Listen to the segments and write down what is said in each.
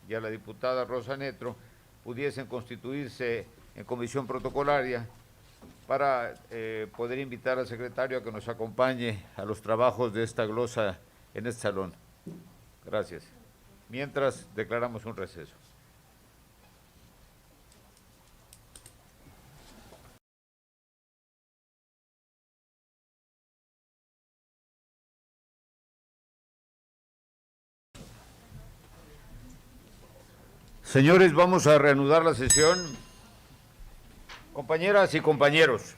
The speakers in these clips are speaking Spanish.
y a la diputada Rosa Netro pudiesen constituirse en comisión protocolaria para poder invitar al secretario a que nos acompañe a los trabajos de esta glosa en este salón. Gracias. Mientras, declaramos un receso. Señores, vamos a reanudar la sesión. Compañeras y compañeros,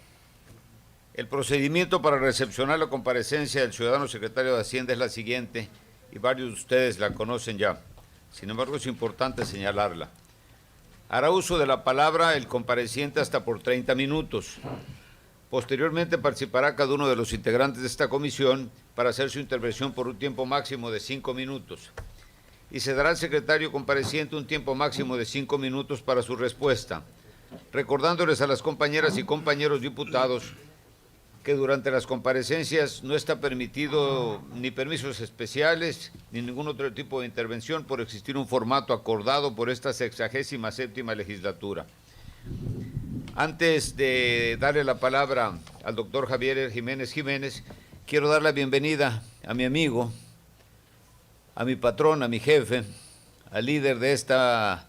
el procedimiento para recepcionar la comparecencia del ciudadano secretario de Hacienda es la siguiente, y varios de ustedes la conocen ya. Sin embargo, es importante señalarla. Hará uso de la palabra el compareciente hasta por 30 minutos. Posteriormente participará cada uno de los integrantes de esta comisión para hacer su intervención por un tiempo máximo de 5 minutos. Y se dará al secretario compareciente un tiempo máximo de 5 minutos para su respuesta, recordándoles a las compañeras y compañeros diputados que durante las comparecencias no está permitido ni permisos especiales ni ningún otro tipo de intervención por existir un formato acordado por esta 67ª legislatura. Antes de darle la palabra al doctor Javier Jiménez Jiménez, quiero dar la bienvenida a mi amigo, a mi patrón, a mi jefe, al líder de esta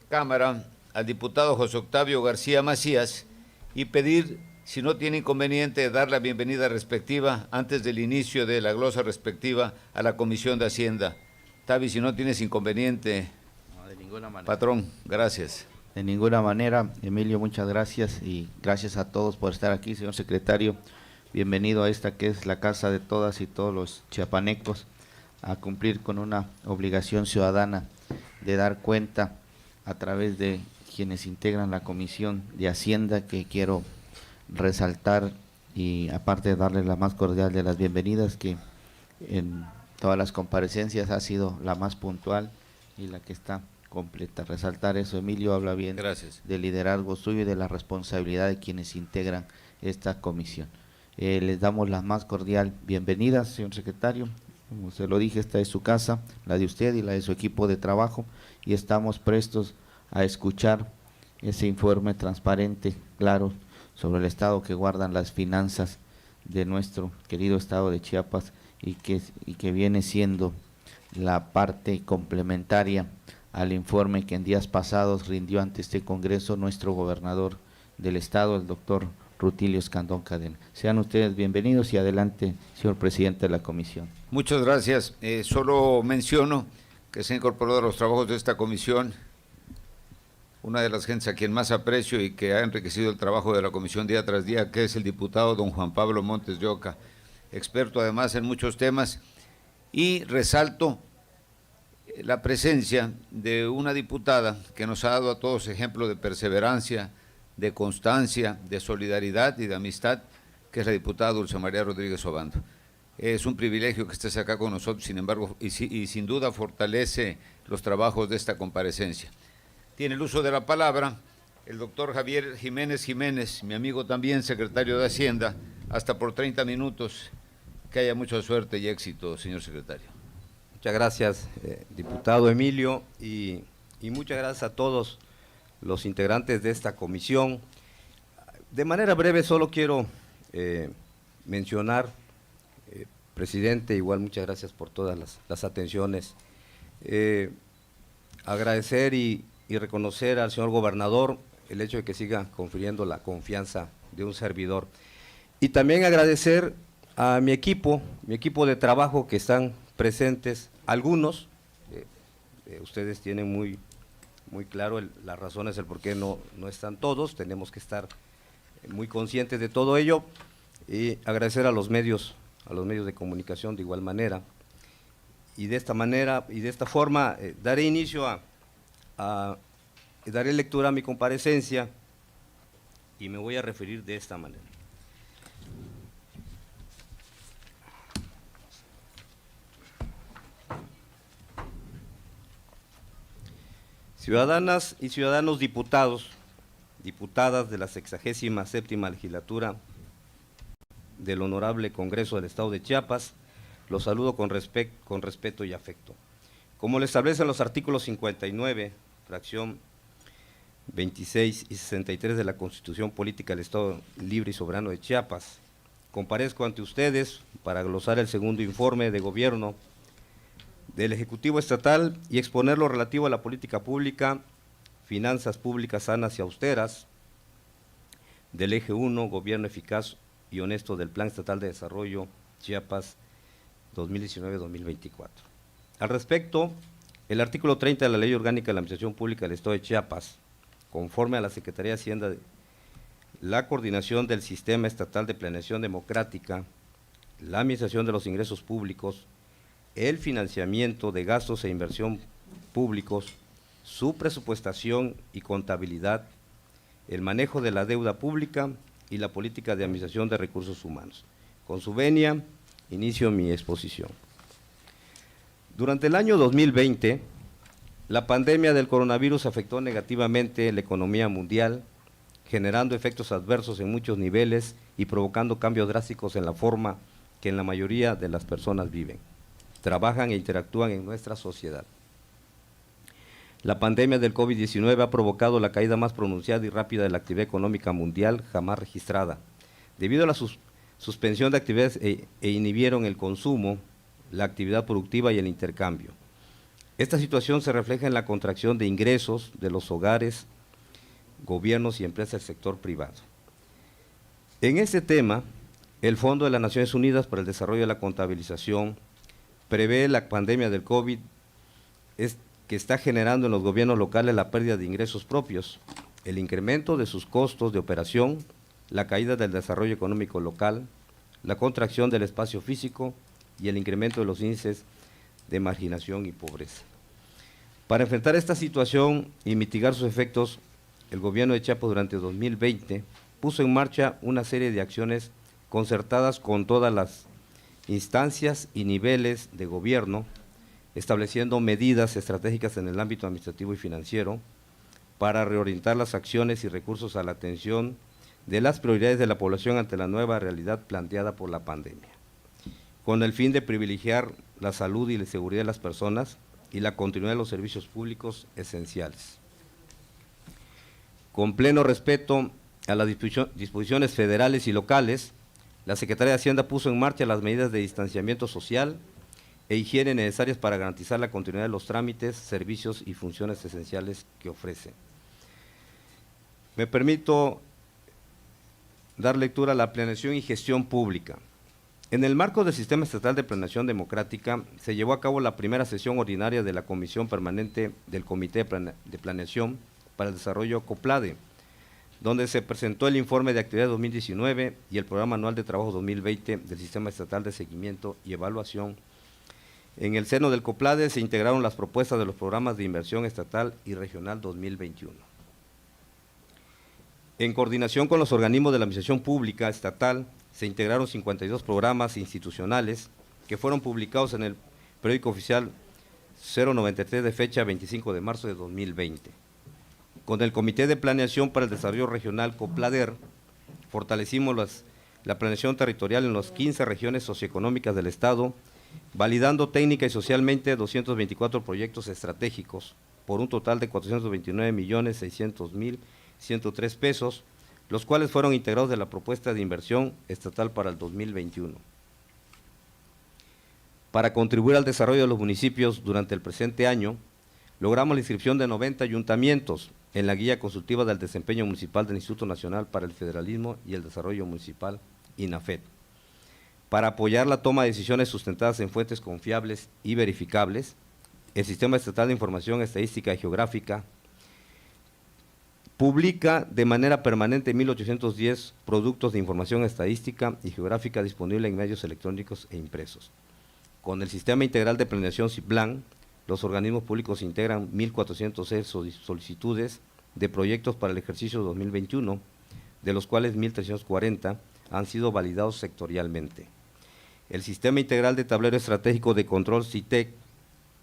Cámara, al diputado José Octavio García Macías, y pedir, si no tiene inconveniente, dar la bienvenida respectiva antes del inicio de la glosa respectiva a la Comisión de Hacienda. Tavi, si no tienes inconveniente. No, de ninguna manera. Patrón, gracias. De ninguna manera, Emilio, muchas gracias y gracias a todos por estar aquí, señor secretario. Bienvenido a esta que es la casa de todas y todos los chiapanecos, a cumplir con una obligación ciudadana de dar cuenta a través de quienes integran la Comisión de Hacienda, que quiero resaltar y aparte de darles la más cordial de las bienvenidas, que en todas las comparecencias ha sido la más puntual y la que está completa. Resaltar eso, Emilio, habla bien. Gracias. Del liderazgo suyo y de la responsabilidad de quienes integran esta comisión. Les damos la más cordial bienvenida, señor secretario. Como se lo dije, esta es su casa, la de usted y la de su equipo de trabajo, y estamos prestos a escuchar ese informe transparente, claro, sobre el estado que guardan las finanzas de nuestro querido estado de Chiapas y que viene siendo la parte complementaria al informe que en días pasados rindió ante este Congreso nuestro gobernador del estado, el doctor Rutilio Escandón Cadena. Sean ustedes bienvenidos y adelante, señor presidente de la comisión. Muchas gracias. Solo menciono que se ha incorporado a los trabajos de esta comisión una de las gentes a quien más aprecio y que ha enriquecido el trabajo de la comisión día tras día, que es el diputado don Juan Pablo Montes de Oca, experto además en muchos temas, y resalto la presencia de una diputada que nos ha dado a todos ejemplo de perseverancia, de constancia, de solidaridad y de amistad, que es la diputada Dulce María Rodríguez Obando. Es un privilegio que estés acá con nosotros, sin embargo, y sin duda fortalece los trabajos de esta comparecencia. Tiene el uso de la palabra el doctor Javier Jiménez Jiménez, mi amigo también, secretario de Hacienda, hasta por 30 minutos. Que haya mucha suerte y éxito, señor secretario. Muchas gracias, diputado Emilio, y muchas gracias a todos los integrantes de esta comisión. De manera breve, solo quiero mencionar, presidente, igual muchas gracias por todas las atenciones, agradecer y reconocer al señor gobernador el hecho de que siga confiriendo la confianza de un servidor. Y también agradecer a mi equipo de trabajo que están presentes, algunos, ustedes tienen muy claro las razones, el por qué no están todos, tenemos que estar muy conscientes de todo ello, y agradecer a los medios de comunicación de igual manera, y de esta forma daré inicio daré lectura a mi comparecencia y me voy a referir de esta manera. Ciudadanas y ciudadanos diputados, diputadas de la 67ª legislatura del Honorable Congreso del Estado de Chiapas, los saludo con respeto y afecto. Como lo establecen los artículos 59, fracción 26 y 63 de la Constitución Política del Estado Libre y Soberano de Chiapas, comparezco ante ustedes para glosar el segundo informe de gobierno del Ejecutivo Estatal y exponer lo relativo a la política pública, finanzas públicas sanas y austeras, del Eje 1, Gobierno Eficaz y Honesto del Plan Estatal de Desarrollo Chiapas 2019-2024. Al respecto, el artículo 30 de la Ley Orgánica de la Administración Pública del Estado de Chiapas, conforme a la Secretaría de Hacienda, la coordinación del Sistema Estatal de Planeación Democrática, la administración de los ingresos públicos, el financiamiento de gastos e inversión públicos, su presupuestación y contabilidad, el manejo de la deuda pública y la política de administración de recursos humanos. Con su venia, inicio mi exposición. Durante el año 2020, la pandemia del coronavirus afectó negativamente la economía mundial, generando efectos adversos en muchos niveles y provocando cambios drásticos en la forma que en la mayoría de las personas viven, trabajan e interactúan en nuestra sociedad. La pandemia del COVID-19 ha provocado la caída más pronunciada y rápida de la actividad económica mundial jamás registrada, debido a la suspensión de actividades e inhibieron el consumo, la actividad productiva y el intercambio. Esta situación se refleja en la contracción de ingresos de los hogares, gobiernos y empresas del sector privado. En este tema, el Fondo de las Naciones Unidas para el Desarrollo de la Contabilización prevé la pandemia del COVID que está generando en los gobiernos locales la pérdida de ingresos propios, el incremento de sus costos de operación, la caída del desarrollo económico local, la contracción del espacio físico y el incremento de los índices de marginación y pobreza. Para enfrentar esta situación y mitigar sus efectos, el gobierno de Chiapas durante 2020 puso en marcha una serie de acciones concertadas con todas las instancias y niveles de gobierno, estableciendo medidas estratégicas en el ámbito administrativo y financiero para reorientar las acciones y recursos a la atención de las prioridades de la población ante la nueva realidad planteada por la pandemia, con el fin de privilegiar la salud y la seguridad de las personas y la continuidad de los servicios públicos esenciales. Con pleno respeto a las disposiciones federales y locales, la Secretaría de Hacienda puso en marcha las medidas de distanciamiento social e higiene necesarias para garantizar la continuidad de los trámites, servicios y funciones esenciales que ofrece. Me permito dar lectura a la planeación y gestión pública. En el marco del Sistema Estatal de Planeación Democrática, se llevó a cabo la primera sesión ordinaria de la Comisión Permanente del Comité de Planeación para el Desarrollo COPLADE, donde se presentó el informe de actividad 2019 y el Programa Anual de Trabajo 2020 del Sistema Estatal de Seguimiento y Evaluación. En el seno del COPLADE se integraron las propuestas de los programas de inversión estatal y regional 2021. En coordinación con los organismos de la Administración Pública Estatal, se integraron 52 programas institucionales que fueron publicados en el periódico oficial 093 de fecha 25 de marzo de 2020. Con el Comité de Planeación para el Desarrollo Regional COPLADER, fortalecimos la planeación territorial en las 15 regiones socioeconómicas del Estado, validando técnica y socialmente 224 proyectos estratégicos por un total de 429.600.103 pesos, los cuales fueron integrados de la propuesta de inversión estatal para el 2021. Para contribuir al desarrollo de los municipios durante el presente año, logramos la inscripción de 90 ayuntamientos en la Guía Consultiva del Desempeño Municipal del Instituto Nacional para el Federalismo y el Desarrollo Municipal, INAFED, para apoyar la toma de decisiones sustentadas en fuentes confiables y verificables. El Sistema Estatal de Información Estadística y Geográfica publica de manera permanente 1810 productos de información estadística y geográfica disponible en medios electrónicos e impresos. Con el Sistema Integral de Planeación CIPLAN, los organismos públicos integran 1.406 solicitudes de proyectos para el ejercicio 2021, de los cuales 1.340 han sido validados sectorialmente. El Sistema Integral de Tablero Estratégico de Control CITEC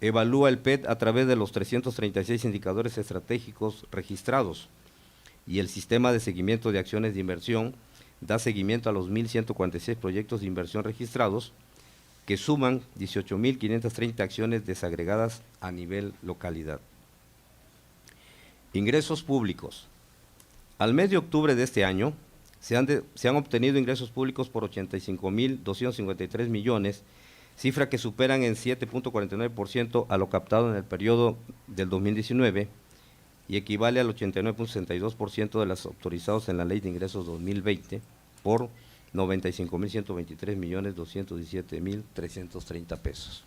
evalúa el PET a través de los 336 indicadores estratégicos registrados, y el Sistema de Seguimiento de Acciones de Inversión da seguimiento a los 1.146 proyectos de inversión registrados, que suman 18.530 acciones desagregadas a nivel localidad. Ingresos públicos. Al mes de octubre de este año, se han obtenido ingresos públicos por 85.253 millones, cifra que superan en 7.49% a lo captado en el periodo del 2019 y equivale al 89.62% de los autorizados en la Ley de Ingresos 2020 por 95.123.217.330 pesos.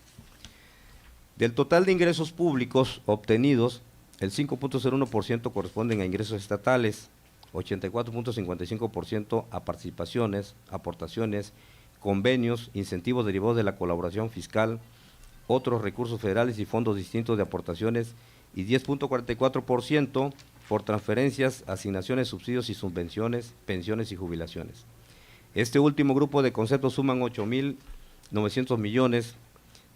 Del total de ingresos públicos obtenidos, el 5.01% corresponden a ingresos estatales, 84.55% a participaciones, aportaciones, convenios, incentivos derivados de la colaboración fiscal, otros recursos federales y fondos distintos de aportaciones y 10.44% por transferencias, asignaciones, subsidios y subvenciones, pensiones y jubilaciones. Este último grupo de conceptos suman 8.900 millones,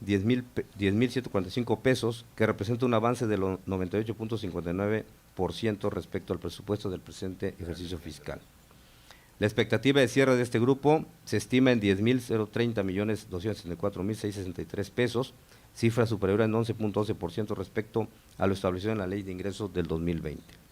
10.145 pesos, que representa un avance del 98.59% respecto al presupuesto del presente ejercicio fiscal. La expectativa de cierre de este grupo se estima en 10.030.264.663 pesos, cifra superior en 11.11% respecto a lo establecido en la Ley de Ingresos del 2020.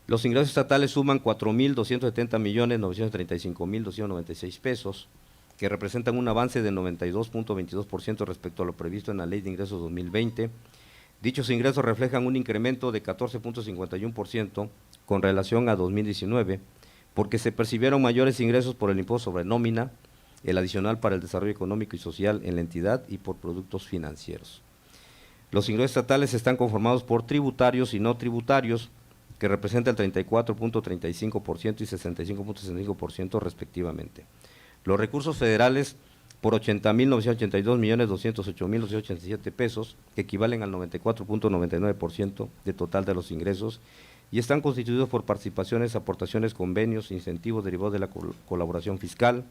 Los ingresos estatales suman 4.270.935.296 pesos, que representan un avance de 92.22% respecto a lo previsto en la Ley de Ingresos 2020. Dichos ingresos reflejan un incremento de 14.51% con relación a 2019, porque se percibieron mayores ingresos por el impuesto sobre nómina, el adicional para el desarrollo económico y social en la entidad y por productos financieros. Los ingresos estatales están conformados por tributarios y no tributarios, que representan el 34.35% y 65.65% respectivamente. Los recursos federales por 80.982.208.287 pesos, que equivalen al 94.99% del total de los ingresos, y están constituidos por participaciones, aportaciones, convenios, incentivos derivados de la colaboración fiscal,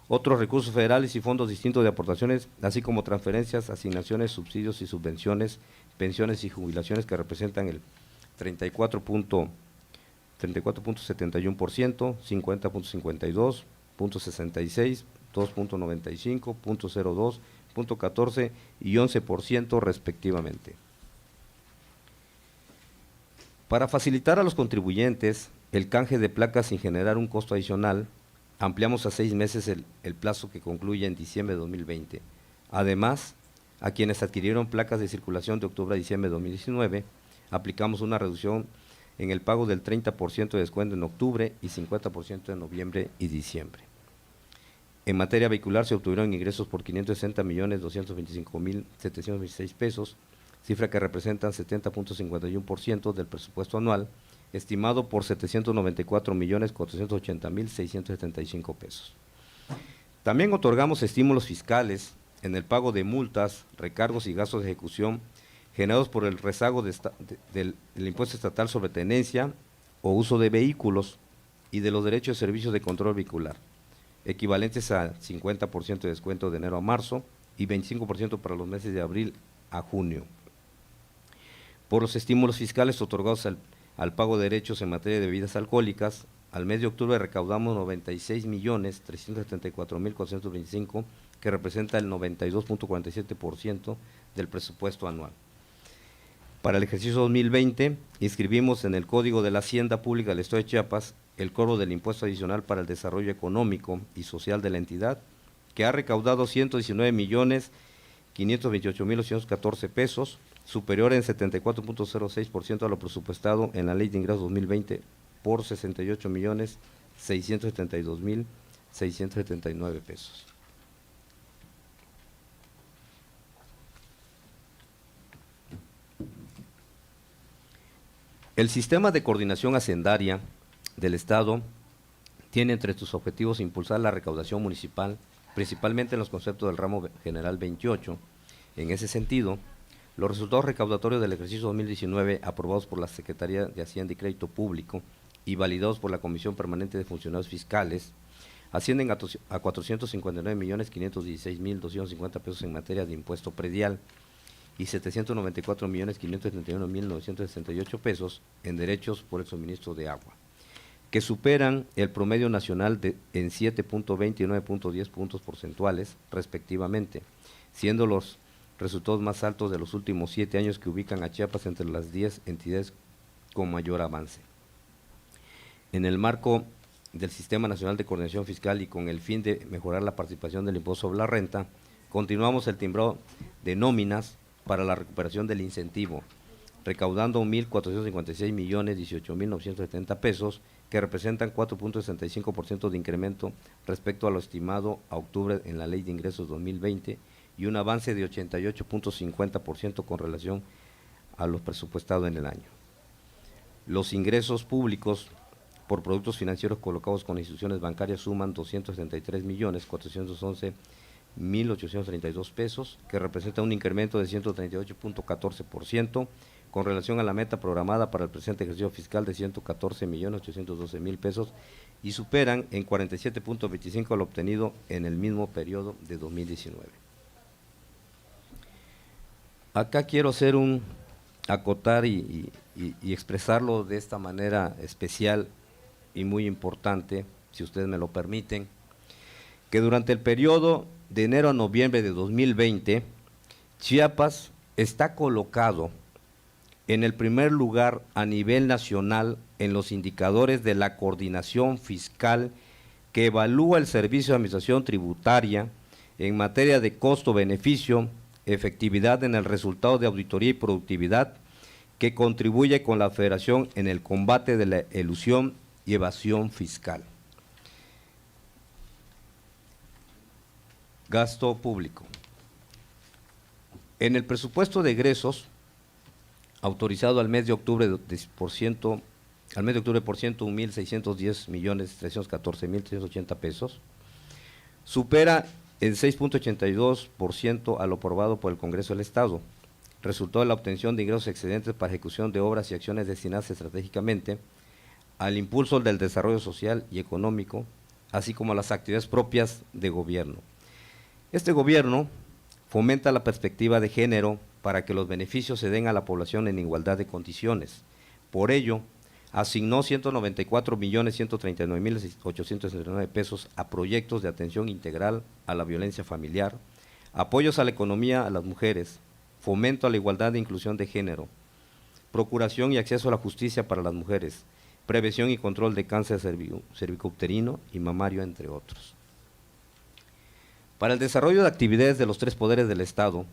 otros recursos federales y fondos distintos de aportaciones, así como transferencias, asignaciones, subsidios y subvenciones, pensiones y jubilaciones, que representan el 34.71%, 50.52%, .66, 2.95, .02, .14 y 11% respectivamente. Para facilitar a los contribuyentes el canje de placas sin generar un costo adicional, ampliamos a 6 meses el plazo que concluye en diciembre de 2020. Además, a quienes adquirieron placas de circulación de octubre a diciembre de 2019, aplicamos una reducción en el pago del 30% de descuento en octubre y 50% en noviembre y diciembre. En materia vehicular se obtuvieron ingresos por 560.225.726 pesos, cifra que representan 70.51% del presupuesto anual, estimado por 794.480.675 pesos. También otorgamos estímulos fiscales en el pago de multas, recargos y gastos de ejecución generados por el rezago del impuesto estatal sobre tenencia o uso de vehículos y de los derechos de servicios de control vehicular, equivalentes a 50% de descuento de enero a marzo y 25% para los meses de abril a junio. Por los estímulos fiscales otorgados al pago de derechos en materia de bebidas alcohólicas, al mes de octubre recaudamos 96.374.425, que representa el 92.47% del presupuesto anual. Para el ejercicio 2020, inscribimos en el Código de la Hacienda Pública del Estado de Chiapas el cobro del impuesto adicional para el desarrollo económico y social de la entidad, que ha recaudado 119.528.814 pesos, superior en 74.06% a lo presupuestado en la Ley de Ingresos 2020 por 68.672.679 pesos. El sistema de coordinación hacendaria del Estado tiene entre sus objetivos impulsar la recaudación municipal, principalmente en los conceptos del ramo general 28. En ese sentido, los resultados recaudatorios del ejercicio 2019, aprobados por la Secretaría de Hacienda y Crédito Público y validados por la Comisión Permanente de Funcionarios Fiscales, ascienden a 459.516.250 pesos en materia de impuesto predial y 794.531.968 pesos en derechos por el suministro de agua. que superan el promedio nacional en 7.20 y 9.10 puntos porcentuales, respectivamente, siendo los resultados más altos de los últimos 7 años que ubican a Chiapas entre las 10 entidades con mayor avance. En el marco del Sistema Nacional de Coordinación Fiscal y con el fin de mejorar la participación del impuesto sobre la renta, continuamos el timbrado de nóminas para la recuperación del incentivo, recaudando 1.456.018.970 pesos, que representan 4.65% de incremento respecto a lo estimado a octubre en la Ley de Ingresos 2020 y un avance de 88.50% con relación a lo presupuestado en el año. Los ingresos públicos por productos financieros colocados con instituciones bancarias suman 273.411.832 pesos, que representa un incremento de 138.14% con relación a la meta programada para el presente ejercicio fiscal de 114.812.000 pesos y superan en 47.25 lo obtenido en el mismo periodo de 2019. Acá quiero hacer acotar y expresarlo de esta manera especial y muy importante, si ustedes me lo permiten, que durante el periodo de enero a noviembre de 2020, Chiapas está colocado en el primer lugar a nivel nacional en los indicadores de la coordinación fiscal que evalúa el Servicio de Administración Tributaria en materia de costo-beneficio, efectividad en el resultado de auditoría y productividad, que contribuye con la Federación en el combate de la elusión y evasión fiscal. Gasto público. En el presupuesto de egresos, autorizado al mes de octubre por 101.610.314.380 pesos, supera en 6.82% a lo aprobado por el Congreso del Estado, resultado de la obtención de ingresos excedentes para ejecución de obras y acciones destinadas estratégicamente al impulso del desarrollo social y económico, así como a las actividades propias de gobierno. Este gobierno fomenta la perspectiva de género para que los beneficios se den a la población en igualdad de condiciones. Por ello, asignó 194.139.869 pesos a proyectos de atención integral a la violencia familiar, apoyos a la economía a las mujeres, fomento a la igualdad e inclusión de género, procuración y acceso a la justicia para las mujeres, prevención y control de cáncer cervicouterino y mamario, entre otros. Para el desarrollo de actividades de los 3 poderes del Estado,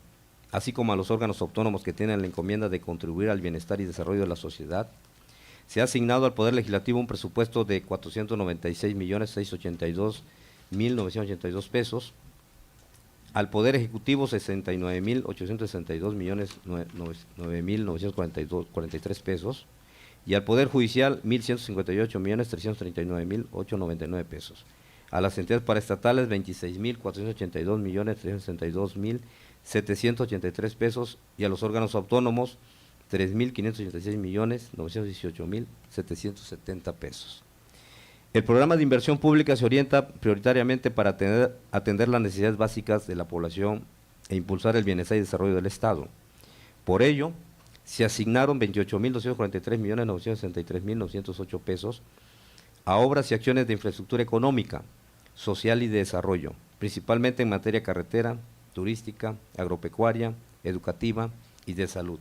así como a los órganos autónomos que tienen la encomienda de contribuir al bienestar y desarrollo de la sociedad, se ha asignado al Poder Legislativo un presupuesto de 496.682.982 pesos, al Poder Ejecutivo 69.862.943 pesos, y al Poder Judicial 1.158.339.899 pesos. A las entidades paraestatales 26.482.362.783 pesos y a los órganos autónomos 3.586.918.770 pesos. El programa de inversión pública se orienta prioritariamente para atender las necesidades básicas de la población e impulsar el bienestar y desarrollo del Estado. Por ello, se asignaron 28.243.963.908 pesos a obras y acciones de infraestructura económica, social y de desarrollo, principalmente en materia carretera, turística, agropecuaria, educativa y de salud.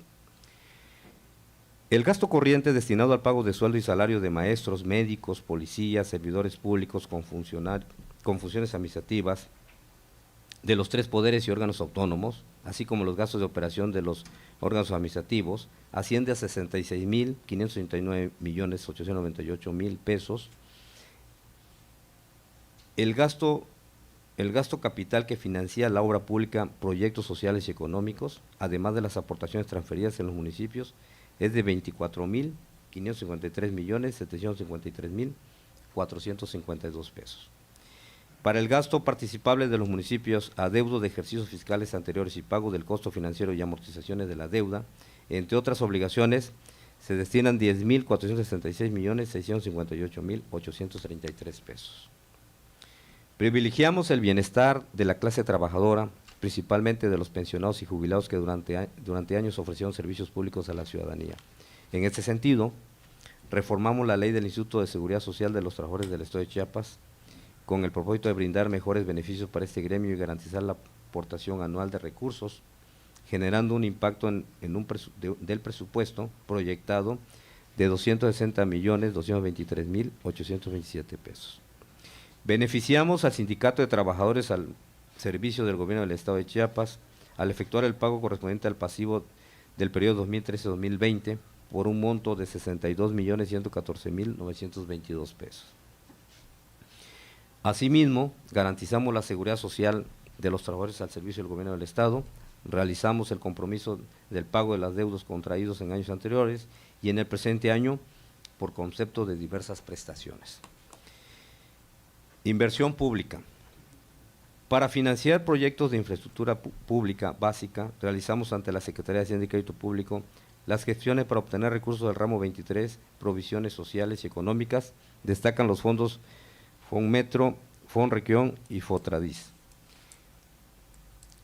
El gasto corriente destinado al pago de sueldo y salario de maestros, médicos, policías, servidores públicos con funciones administrativas de los 3 poderes y órganos autónomos, así como los gastos de operación de los órganos administrativos, asciende a 66.539.898.000 pesos. El gasto capital que financia la obra pública, proyectos sociales y económicos, además de las aportaciones transferidas en los municipios, es de 24.553.753.452 pesos. Para el gasto participable de los municipios, adeudo de ejercicios fiscales anteriores y pago del costo financiero y amortizaciones de la deuda, entre otras obligaciones, se destinan 10.466.658.833 pesos. Privilegiamos el bienestar de la clase trabajadora, principalmente de los pensionados y jubilados que durante años ofrecieron servicios públicos a la ciudadanía. En este sentido, reformamos la ley del Instituto de Seguridad Social de los Trabajadores del Estado de Chiapas con el propósito de brindar mejores beneficios para este gremio y garantizar la aportación anual de recursos, generando un impacto del presupuesto proyectado de 260.223.827 pesos. Beneficiamos al Sindicato de Trabajadores al servicio del Gobierno del Estado de Chiapas al efectuar el pago correspondiente al pasivo del periodo 2013-2020 por un monto de 62.114.922 pesos. Asimismo, garantizamos la seguridad social de los trabajadores al servicio del Gobierno del Estado, realizamos el compromiso del pago de las deudas contraídos en años anteriores y en el presente año por concepto de diversas prestaciones. Inversión pública. Para financiar proyectos de infraestructura pública básica, realizamos ante la Secretaría de Hacienda y Crédito Público las gestiones para obtener recursos del ramo 23, provisiones sociales y económicas, destacan los fondos Fonmetro, Fonregión y Fotradis.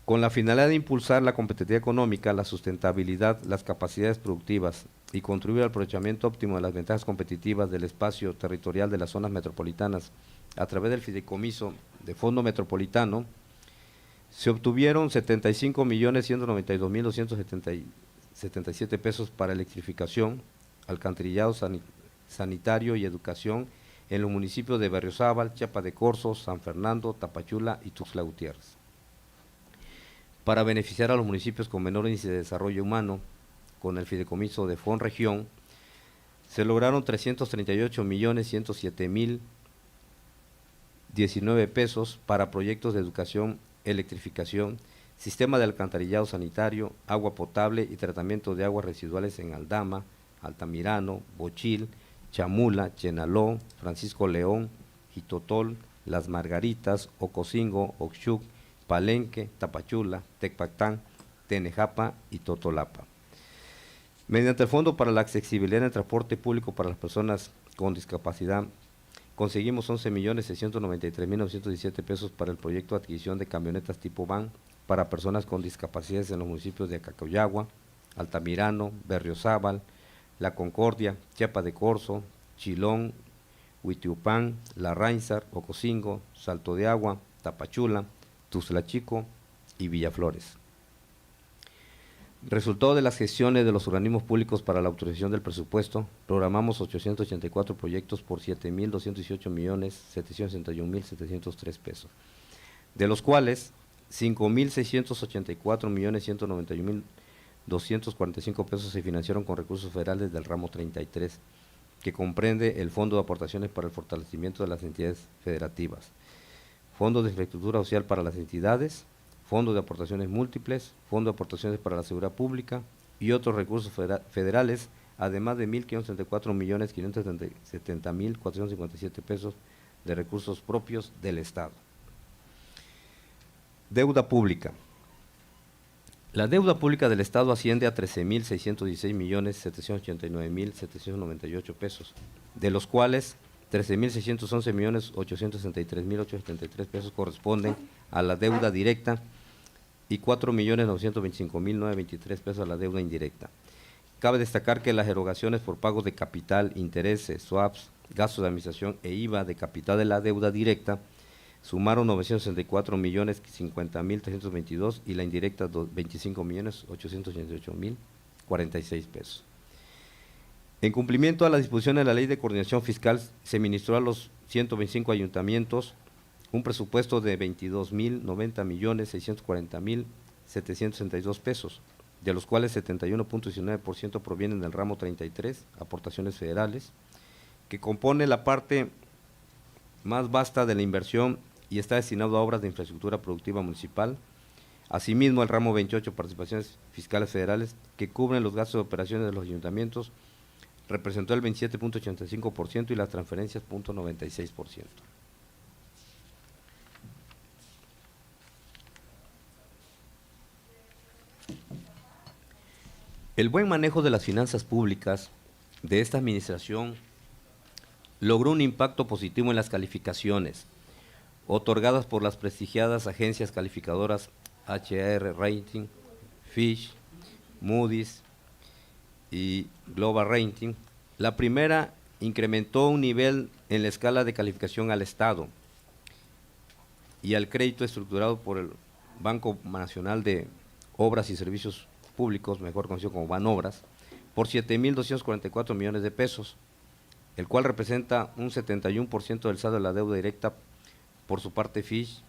Con la finalidad de impulsar la competitividad económica, la sustentabilidad, las capacidades productivas y contribuir al aprovechamiento óptimo de las ventajas competitivas del espacio territorial de las zonas metropolitanas a través del fideicomiso de Fondo Metropolitano, se obtuvieron 75.192.277 pesos para electrificación, alcantarillado sanitario y educación en los municipios de Berriozábal, Chiapa de Corzo, San Fernando, Tapachula y Tuxtla Gutiérrez. Para beneficiar a los municipios con menor índice de desarrollo humano, con el fideicomiso de Fonregión, se lograron 338.107.019 pesos para proyectos de educación, electrificación, sistema de alcantarillado sanitario, agua potable y tratamiento de aguas residuales en Aldama, Altamirano, Bochil, Chamula, Chenaló, Francisco León, Jitotol, Las Margaritas, Ocosingo, Oxchuc, Palenque, Tapachula, Tecpactán, Tenejapa y Totolapa. Mediante el Fondo para la Accesibilidad en el Transporte Público para las Personas con Discapacidad, conseguimos 11.693.917 pesos para el proyecto de adquisición de camionetas tipo van para personas con discapacidades en los municipios de Acacoyagua, Altamirano, Berriozábal, La Concordia, Chiapa de Corzo, Chilón, Huitiupán, La Ráinzar, Ocosingo, Salto de Agua, Tapachula, Tuxtla Chico y Villaflores. Resultado de las gestiones de los organismos públicos para la autorización del presupuesto, programamos 884 proyectos por 7.218.761.703 pesos, de los cuales 5.684.191.245 pesos se financiaron con recursos federales del ramo 33, que comprende el Fondo de Aportaciones para el Fortalecimiento de las Entidades Federativas, Fondo de Infraestructura Social para las Entidades, Fondo de Aportaciones Múltiples, Fondo de Aportaciones para la Seguridad Pública y otros recursos federales, además de 1.534.570.457 pesos de recursos propios del Estado. Deuda pública. La deuda pública del Estado asciende a 13.616.789.798 pesos, de los cuales 13.611.863.873 pesos corresponden a la deuda directa y 4.925.923 pesos a la deuda indirecta. Cabe destacar que las erogaciones por pagos de capital, intereses, swaps, gastos de administración e IVA de capital de la deuda directa sumaron 964.050.322 y la indirecta 25.888.046 pesos. En cumplimiento a la disposición de la Ley de Coordinación Fiscal, se ministró a los 125 ayuntamientos un presupuesto de 22.090.640.762 pesos, de los cuales 71.19% provienen del ramo 33, aportaciones federales, que compone la parte más vasta de la inversión y está destinado a obras de infraestructura productiva municipal. Asimismo, el ramo 28, participaciones fiscales federales, que cubren los gastos de operaciones de los ayuntamientos, representó el 27.85% y las transferencias 0.96%. El buen manejo de las finanzas públicas de esta administración logró un impacto positivo en las calificaciones otorgadas por las prestigiadas agencias calificadoras HR Rating, Fitch, Moody's y Global Rating. La primera incrementó un nivel en la escala de calificación al Estado y al crédito estructurado por el Banco Nacional de Obras y Servicios Públicos, mejor conocido como Banobras, por 7.244 millones de pesos, el cual representa un 71% del saldo de la deuda directa. Por su parte, Fitch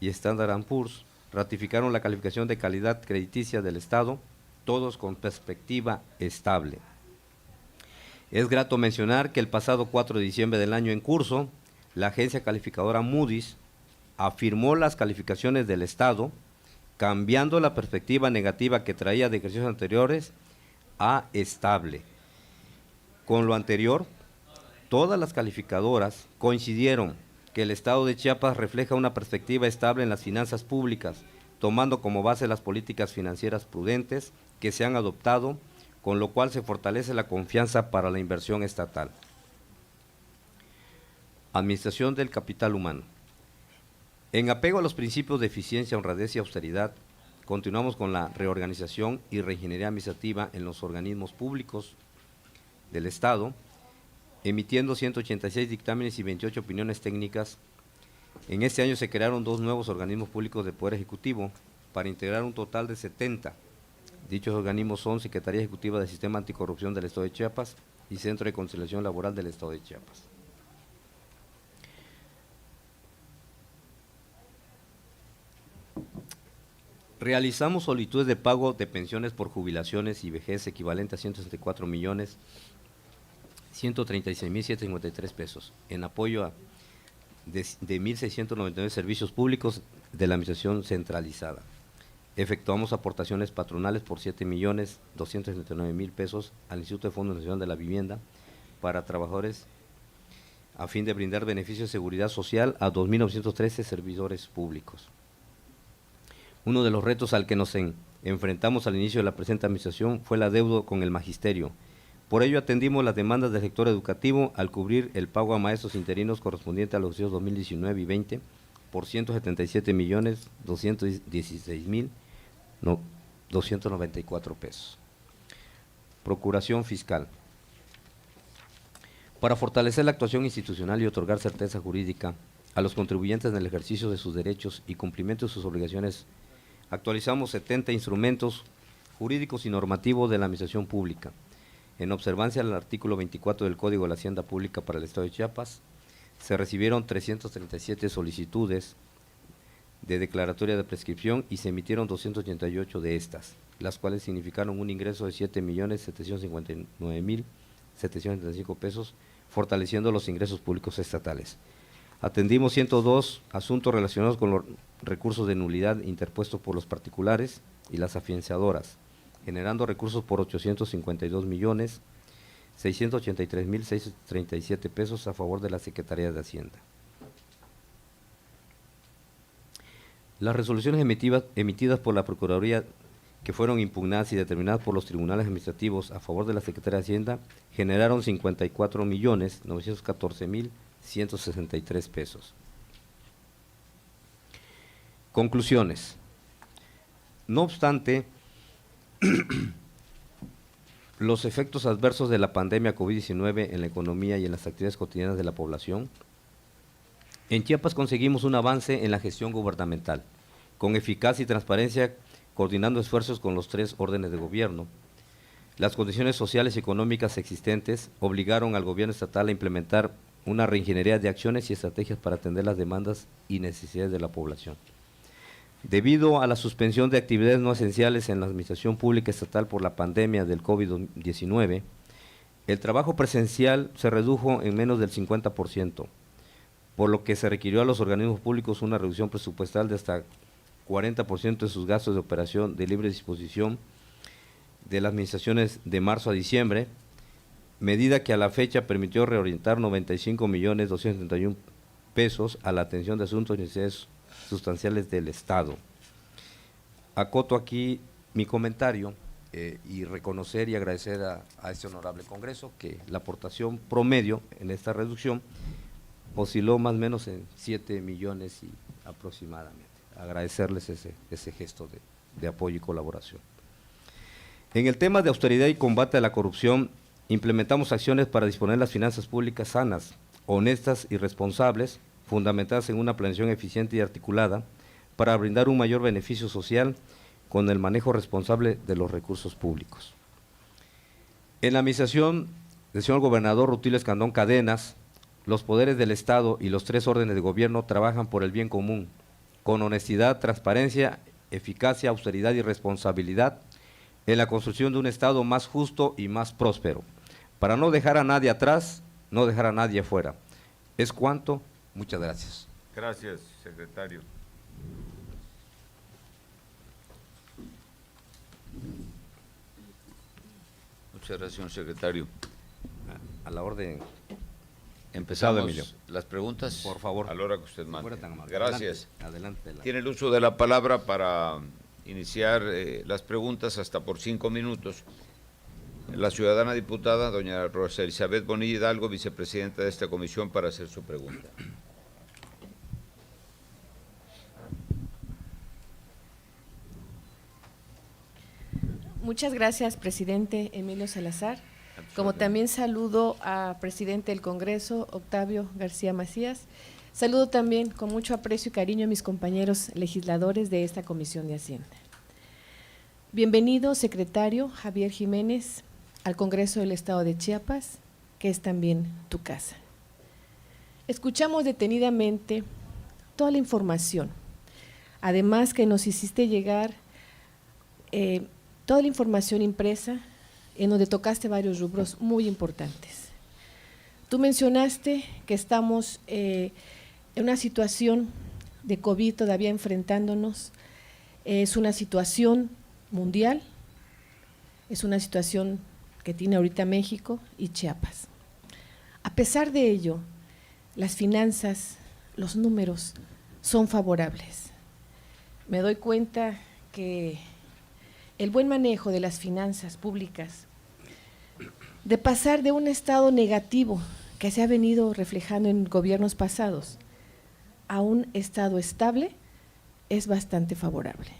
y Standard & Poor's ratificaron la calificación de calidad crediticia del Estado, todos con perspectiva estable. Es grato mencionar que el pasado 4 de diciembre del año en curso, la agencia calificadora Moody's afirmó las calificaciones del Estado, cambiando la perspectiva negativa que traía de ejercicios anteriores a estable. Con lo anterior, todas las calificadoras coincidieron que el Estado de Chiapas refleja una perspectiva estable en las finanzas públicas, tomando como base las políticas financieras prudentes que se han adoptado, con lo cual se fortalece la confianza para la inversión estatal. Administración del capital humano. En apego a los principios de eficiencia, honradez y austeridad, continuamos con la reorganización y reingeniería administrativa en los organismos públicos del Estado, emitiendo 186 dictámenes y 28 opiniones técnicas. En este año se crearon 2 nuevos organismos públicos del Poder Ejecutivo para integrar un total de 70. Dichos organismos son Secretaría Ejecutiva del Sistema Anticorrupción del Estado de Chiapas y Centro de Conciliación Laboral del Estado de Chiapas. Realizamos solicitudes de pago de pensiones por jubilaciones y vejez equivalente a 164.136.753 pesos, en apoyo de 1.699 servicios públicos de la Administración Centralizada. Efectuamos aportaciones patronales por 7.269.000 pesos al Instituto de Fondo Nacional de la Vivienda para trabajadores a fin de brindar beneficios de seguridad social a 2.913 servidores públicos. Uno de los retos al que nos enfrentamos al inicio de la presente administración fue el adeudo con el magisterio. Por ello atendimos las demandas del sector educativo al cubrir el pago a maestros interinos correspondiente a los ejercicios 2019 y 20 por 177.216.294 pesos. Procuración fiscal. Para fortalecer la actuación institucional y otorgar certeza jurídica a los contribuyentes en el ejercicio de sus derechos y cumplimiento de sus obligaciones, actualizamos 70 instrumentos jurídicos y normativos de la Administración Pública. En observancia al artículo 24 del Código de la Hacienda Pública para el Estado de Chiapas, se recibieron 337 solicitudes de declaratoria de prescripción y se emitieron 288 de estas, las cuales significaron un ingreso de 7.759.775 pesos, fortaleciendo los ingresos públicos estatales. Atendimos 102 asuntos relacionados con los recursos de nulidad interpuestos por los particulares y las afianzadoras, generando recursos por 852.683.637 pesos a favor de la Secretaría de Hacienda. Las resoluciones emitidas por la Procuraduría que fueron impugnadas y determinadas por los tribunales administrativos a favor de la Secretaría de Hacienda generaron 54.914.163 pesos. Conclusiones. No obstante, los efectos adversos de la pandemia COVID-19 en la economía y en las actividades cotidianas de la población, en Chiapas conseguimos un avance en la gestión gubernamental, con eficacia y transparencia, coordinando esfuerzos con los 3 órdenes de gobierno. Las condiciones sociales y económicas existentes obligaron al gobierno estatal a implementar una reingeniería de acciones y estrategias para atender las demandas y necesidades de la población. Debido a la suspensión de actividades no esenciales en la administración pública estatal por la pandemia del COVID-19, el trabajo presencial se redujo en menos del 50%, por lo que se requirió a los organismos públicos una reducción presupuestal de hasta 40% de sus gastos de operación de libre disposición de las administraciones de marzo a diciembre, medida que a la fecha permitió reorientar 95.271 pesos a la atención de asuntos y necesidades sustanciales del Estado. Acoto aquí mi comentario y reconocer y agradecer a este honorable Congreso que la aportación promedio en esta reducción osciló más o menos en 7 millones y aproximadamente. Agradecerles ese gesto de apoyo y colaboración. En el tema de austeridad y combate a la corrupción, implementamos acciones para disponer las finanzas públicas sanas, honestas y responsables, fundamentadas en una planeación eficiente y articulada, para brindar un mayor beneficio social con el manejo responsable de los recursos públicos. En la administración del señor gobernador Rutilio Escandón Cadenas, los poderes del Estado y los 3 órdenes de gobierno trabajan por el bien común, con honestidad, transparencia, eficacia, austeridad y responsabilidad, en la construcción de un Estado más justo y más próspero, para no dejar a nadie atrás, no dejar a nadie afuera. Es cuanto. Muchas gracias. Gracias, secretario. Muchas gracias, señor secretario. A la orden. Empezamos, Emilio. las preguntas. Por favor. A la hora que usted mande. Fuera tan amable. Gracias. Adelante. Tiene el uso de la palabra para iniciar las preguntas hasta por 5 minutos. La ciudadana diputada, doña Rosa Elizabeth Bonilla Hidalgo, vicepresidenta de esta comisión, para hacer su pregunta. Muchas gracias, presidente Emilio Salazar. Como también saludo a presidente del Congreso, Octavio García Macías. Saludo también con mucho aprecio y cariño a mis compañeros legisladores de esta Comisión de Hacienda. Bienvenido, secretario Javier Jiménez, al Congreso del Estado de Chiapas, que es también tu casa. Escuchamos detenidamente toda la información, además que nos hiciste llegar toda la información impresa, en donde tocaste varios rubros muy importantes. Tú mencionaste que estamos en una situación de COVID todavía enfrentándonos, es una situación mundial, es una situación que tiene ahorita México y Chiapas. A pesar de ello, las finanzas, los números son favorables. Me doy cuenta que el buen manejo de las finanzas públicas, de pasar de un estado negativo que se ha venido reflejando en gobiernos pasados a un estado estable, es bastante favorable.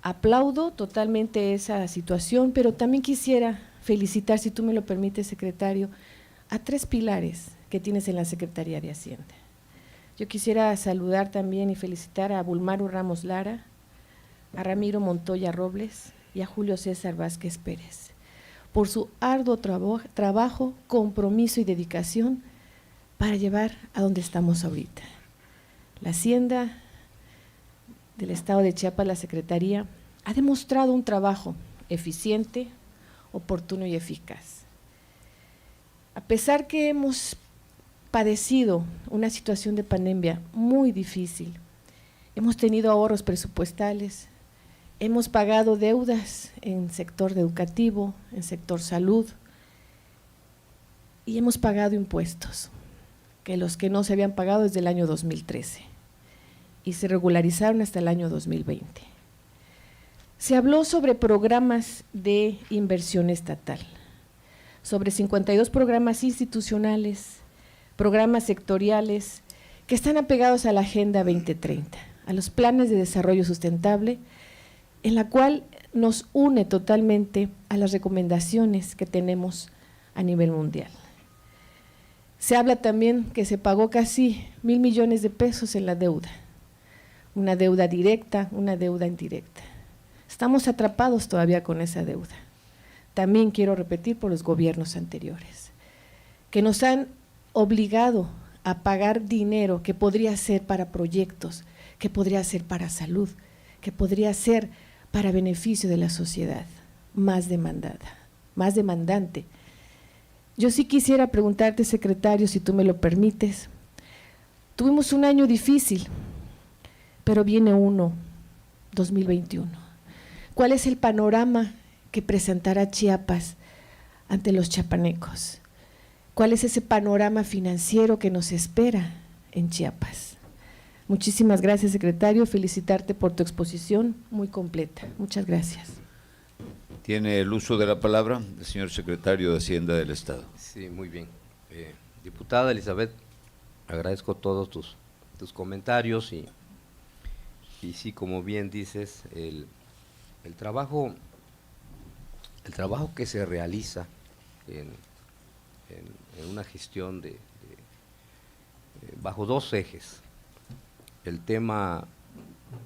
Aplaudo totalmente esa situación, pero también quisiera felicitar, si tú me lo permites, secretario, a 3 pilares que tienes en la Secretaría de Hacienda. Yo quisiera saludar también y felicitar a Bulmaro Ramos Lara, a Ramiro Montoya Robles y a Julio César Vázquez Pérez, por su arduo trabajo, compromiso y dedicación para llevar a donde estamos ahorita. La Hacienda del Estado de Chiapas, la Secretaría, ha demostrado un trabajo eficiente, oportuno y eficaz. A pesar que hemos padecido una situación de pandemia muy difícil, hemos tenido ahorros presupuestales, hemos pagado deudas en sector educativo, en sector salud, y hemos pagado impuestos, que los que no se habían pagado desde el año 2013, y se regularizaron hasta el año 2020. Se habló sobre programas de inversión estatal, sobre 52 programas institucionales, programas sectoriales que están apegados a la Agenda 2030, a los planes de desarrollo sustentable, en la cual nos une totalmente a las recomendaciones que tenemos a nivel mundial. Se habla también que se pagó casi 1,000 millones de pesos en la deuda, una deuda directa, una deuda indirecta. Estamos atrapados todavía con esa deuda. También quiero repetir por los gobiernos anteriores, que nos han obligado a pagar dinero que podría ser para proyectos, que podría ser para salud, que podría ser para beneficio de la sociedad más demandada, más demandante. Yo sí quisiera preguntarte, secretario, si tú me lo permites. Tuvimos un año difícil, pero viene 2021. ¿Cuál es el panorama que presentará Chiapas ante los chiapanecos? ¿Cuál es ese panorama financiero que nos espera en Chiapas? Muchísimas gracias, secretario. Felicitarte por tu exposición muy completa. Muchas gracias. Tiene el uso de la palabra el señor secretario de Hacienda del Estado. Sí, muy bien. Diputada Elizabeth, agradezco todos tus comentarios y sí, como bien dices, el trabajo que se realiza en, en una gestión bajo dos ejes: el tema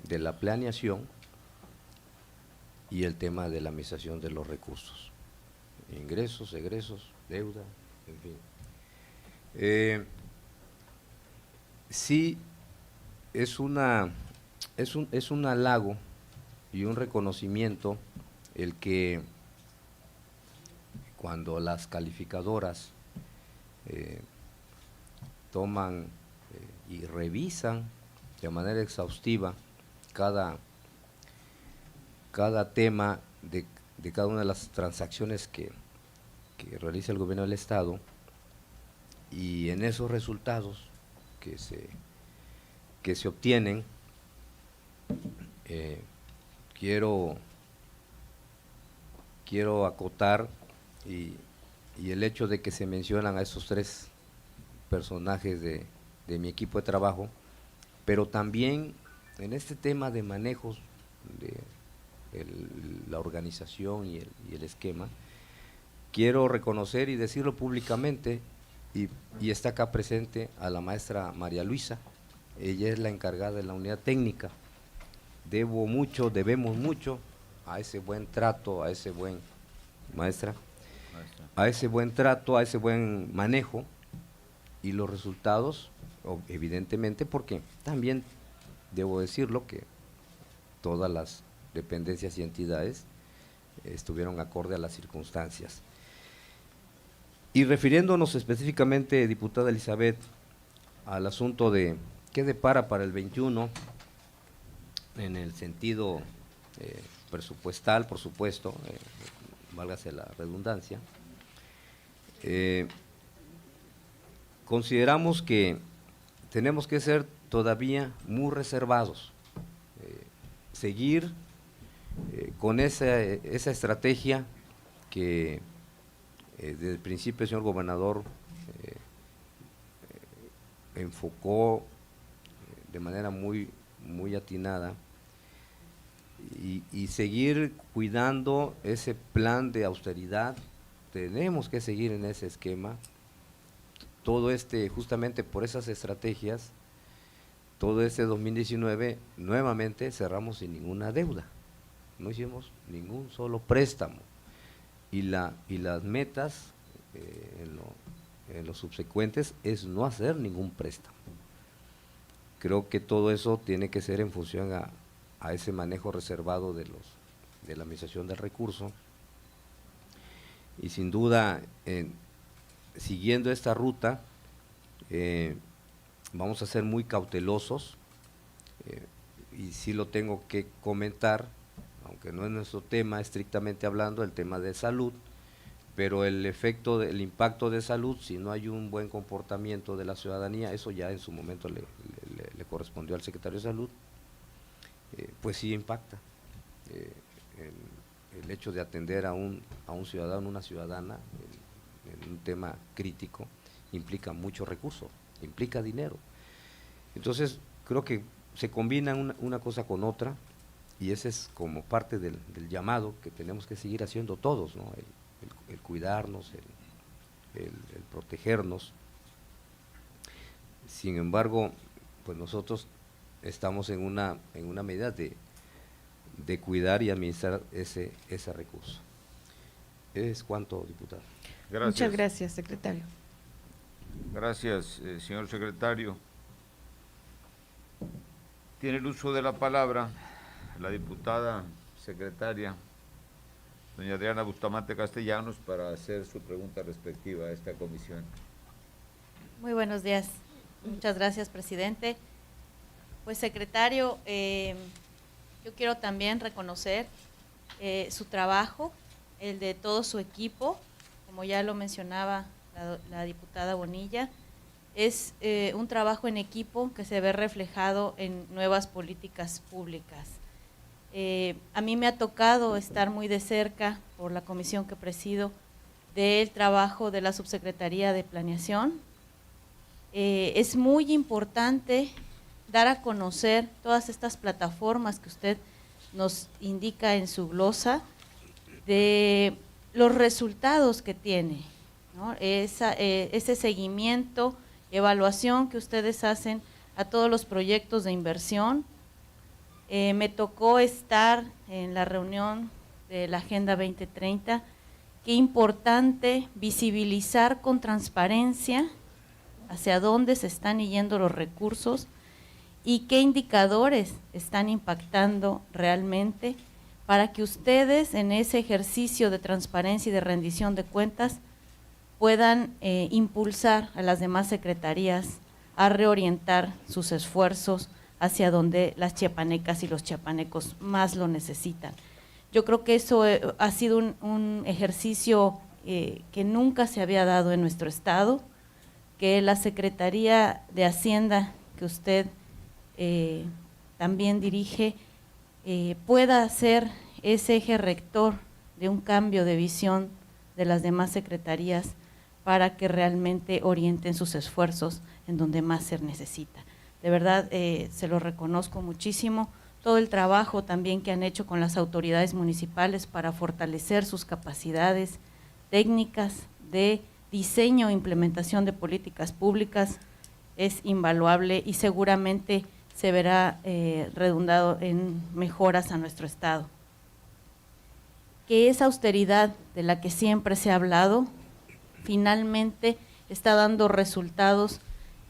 de la planeación y el tema de la administración de los recursos, ingresos, egresos, deuda, en fin. Sí, es un halago y un reconocimiento el que cuando las calificadoras toman y revisan de manera exhaustiva cada tema de cada una de las transacciones que realiza el gobierno del Estado, y en esos resultados que se obtienen, quiero acotar y el hecho de que se mencionan a esos tres personajes de mi equipo de trabajo, pero también en este tema de manejos de la organización y el esquema, quiero reconocer y decirlo públicamente, y está acá presente, a la maestra María Luisa. Ella es la encargada de la unidad técnica. Debemos mucho a ese buen trato, a ese buen trato, a ese buen manejo, y los resultados, evidentemente, porque también debo decirlo que todas las dependencias y entidades estuvieron acorde a las circunstancias. Y refiriéndonos específicamente, diputada Elizabeth, al asunto de qué depara para el 21, en el sentido presupuestal, por supuesto, válgase la redundancia, consideramos que tenemos que ser todavía muy reservados, seguir con esa estrategia que desde el principio el señor gobernador enfocó de manera muy atinada, y seguir cuidando ese plan de austeridad. Tenemos que seguir en ese esquema. Todo justamente por esas estrategias, todo este 2019 nuevamente cerramos sin ninguna deuda, no hicimos ningún solo préstamo, y las metas en los subsecuentes es no hacer ningún préstamo. Creo que todo eso tiene que ser en función a ese manejo reservado de la administración del recurso, y sin duda, siguiendo esta ruta, vamos a ser muy cautelosos, y sí lo tengo que comentar, aunque no es nuestro tema estrictamente hablando, el tema de salud, pero el impacto de salud, si no hay un buen comportamiento de la ciudadanía, eso ya en su momento le correspondió al secretario de Salud, pues sí impacta. El hecho de atender a un ciudadano, una ciudadana, en un tema crítico, implica mucho recurso, implica dinero. Entonces, creo que se combinan una cosa con otra, y ese es como parte del llamado que tenemos que seguir haciendo todos, ¿no? El cuidarnos, el protegernos. Sin embargo, pues nosotros estamos en una medida de cuidar y administrar ese recurso. Es cuanto, diputada. Gracias. Muchas gracias, secretario. Gracias, señor secretario. Tiene el uso de la palabra la diputada secretaria, doña Adriana Bustamante Castellanos, para hacer su pregunta respectiva a esta comisión. Muy buenos días. Muchas gracias, presidente. Pues, secretario, yo quiero también reconocer su trabajo, el de todo su equipo, como ya lo mencionaba la diputada Bonilla. Es un trabajo en equipo que se ve reflejado en nuevas políticas públicas. A mí me ha tocado estar muy de cerca, por la comisión que presido, del trabajo de la Subsecretaría de Planeación. Es muy importante dar a conocer todas estas plataformas que usted nos indica en su glosa, de los resultados que tiene. ¿no? Ese seguimiento, evaluación que ustedes hacen a todos los proyectos de inversión. Me tocó estar en la reunión de la Agenda 2030. Qué importante visibilizar con transparencia hacia dónde se están yendo los recursos y qué indicadores están impactando realmente para que ustedes en ese ejercicio de transparencia y de rendición de cuentas puedan impulsar a las demás secretarías a reorientar sus esfuerzos hacia donde las chiapanecas y los chiapanecos más lo necesitan. Yo creo que eso ha sido un ejercicio que nunca se había dado en nuestro estado, que la Secretaría de Hacienda, que usted también dirige, pueda ser ese eje rector de un cambio de visión de las demás secretarías para que realmente orienten sus esfuerzos en donde más se necesita. De verdad, se lo reconozco muchísimo, todo el trabajo también que han hecho con las autoridades municipales para fortalecer sus capacidades técnicas de diseño e implementación de políticas públicas es invaluable y seguramente se verá redundado en mejoras a nuestro estado. Que esa austeridad de la que siempre se ha hablado, finalmente está dando resultados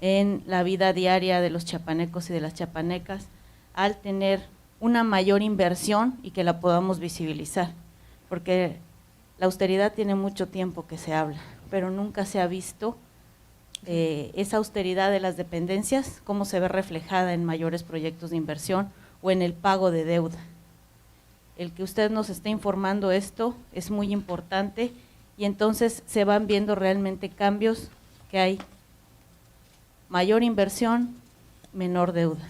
en la vida diaria de los chiapanecos y de las chiapanecas al tener una mayor inversión y que la podamos visibilizar, porque la austeridad tiene mucho tiempo que se habla, pero nunca se ha visto esa austeridad de las dependencias, cómo se ve reflejada en mayores proyectos de inversión o en el pago de deuda. El que usted nos esté informando esto es muy importante y entonces se van viendo realmente cambios que hay mayor inversión, menor deuda.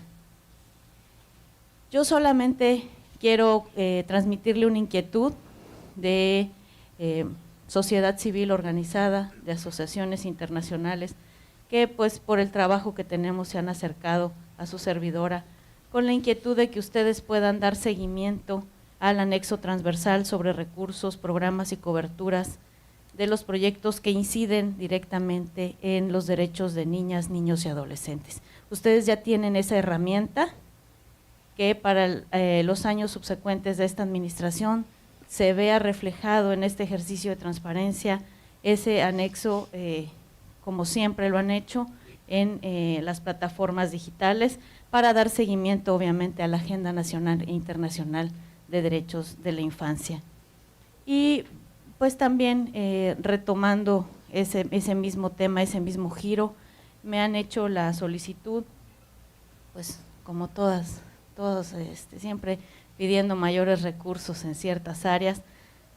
Yo solamente quiero transmitirle una inquietud de sociedad civil organizada, de asociaciones internacionales, que pues por el trabajo que tenemos se han acercado a su servidora, con la inquietud de que ustedes puedan dar seguimiento al anexo transversal sobre recursos, programas y coberturas de los proyectos que inciden directamente en los derechos de niñas, niños y adolescentes. Ustedes ya tienen esa herramienta que para los años subsecuentes de esta administración se vea reflejado en este ejercicio de transparencia, ese anexo, como siempre lo han hecho, en las plataformas digitales para dar seguimiento obviamente a la agenda nacional e internacional de derechos de la infancia. Y pues también retomando ese mismo tema, ese mismo giro, me han hecho la solicitud, pues como todos siempre pidiendo mayores recursos en ciertas áreas,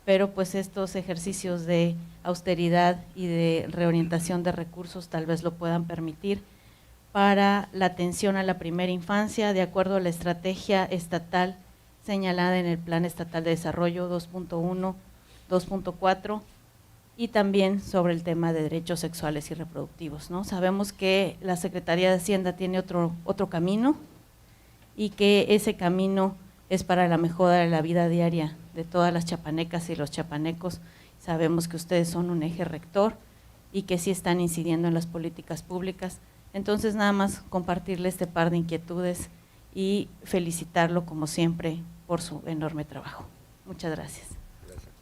pero pues estos ejercicios de austeridad y de reorientación de recursos tal vez lo puedan permitir para la atención a la primera infancia, de acuerdo a la estrategia estatal señalada en el Plan Estatal de Desarrollo 2.1, 2.4 y también sobre el tema de derechos sexuales y reproductivos, ¿no? Sabemos que la Secretaría de Hacienda tiene otro camino y que ese camino es para la mejora de la vida diaria de todas las chiapanecas y los chiapanecos. Sabemos que ustedes son un eje rector y que sí están incidiendo en las políticas públicas. Entonces, nada más compartirle este par de inquietudes y felicitarlo, como siempre, por su enorme trabajo. Muchas gracias.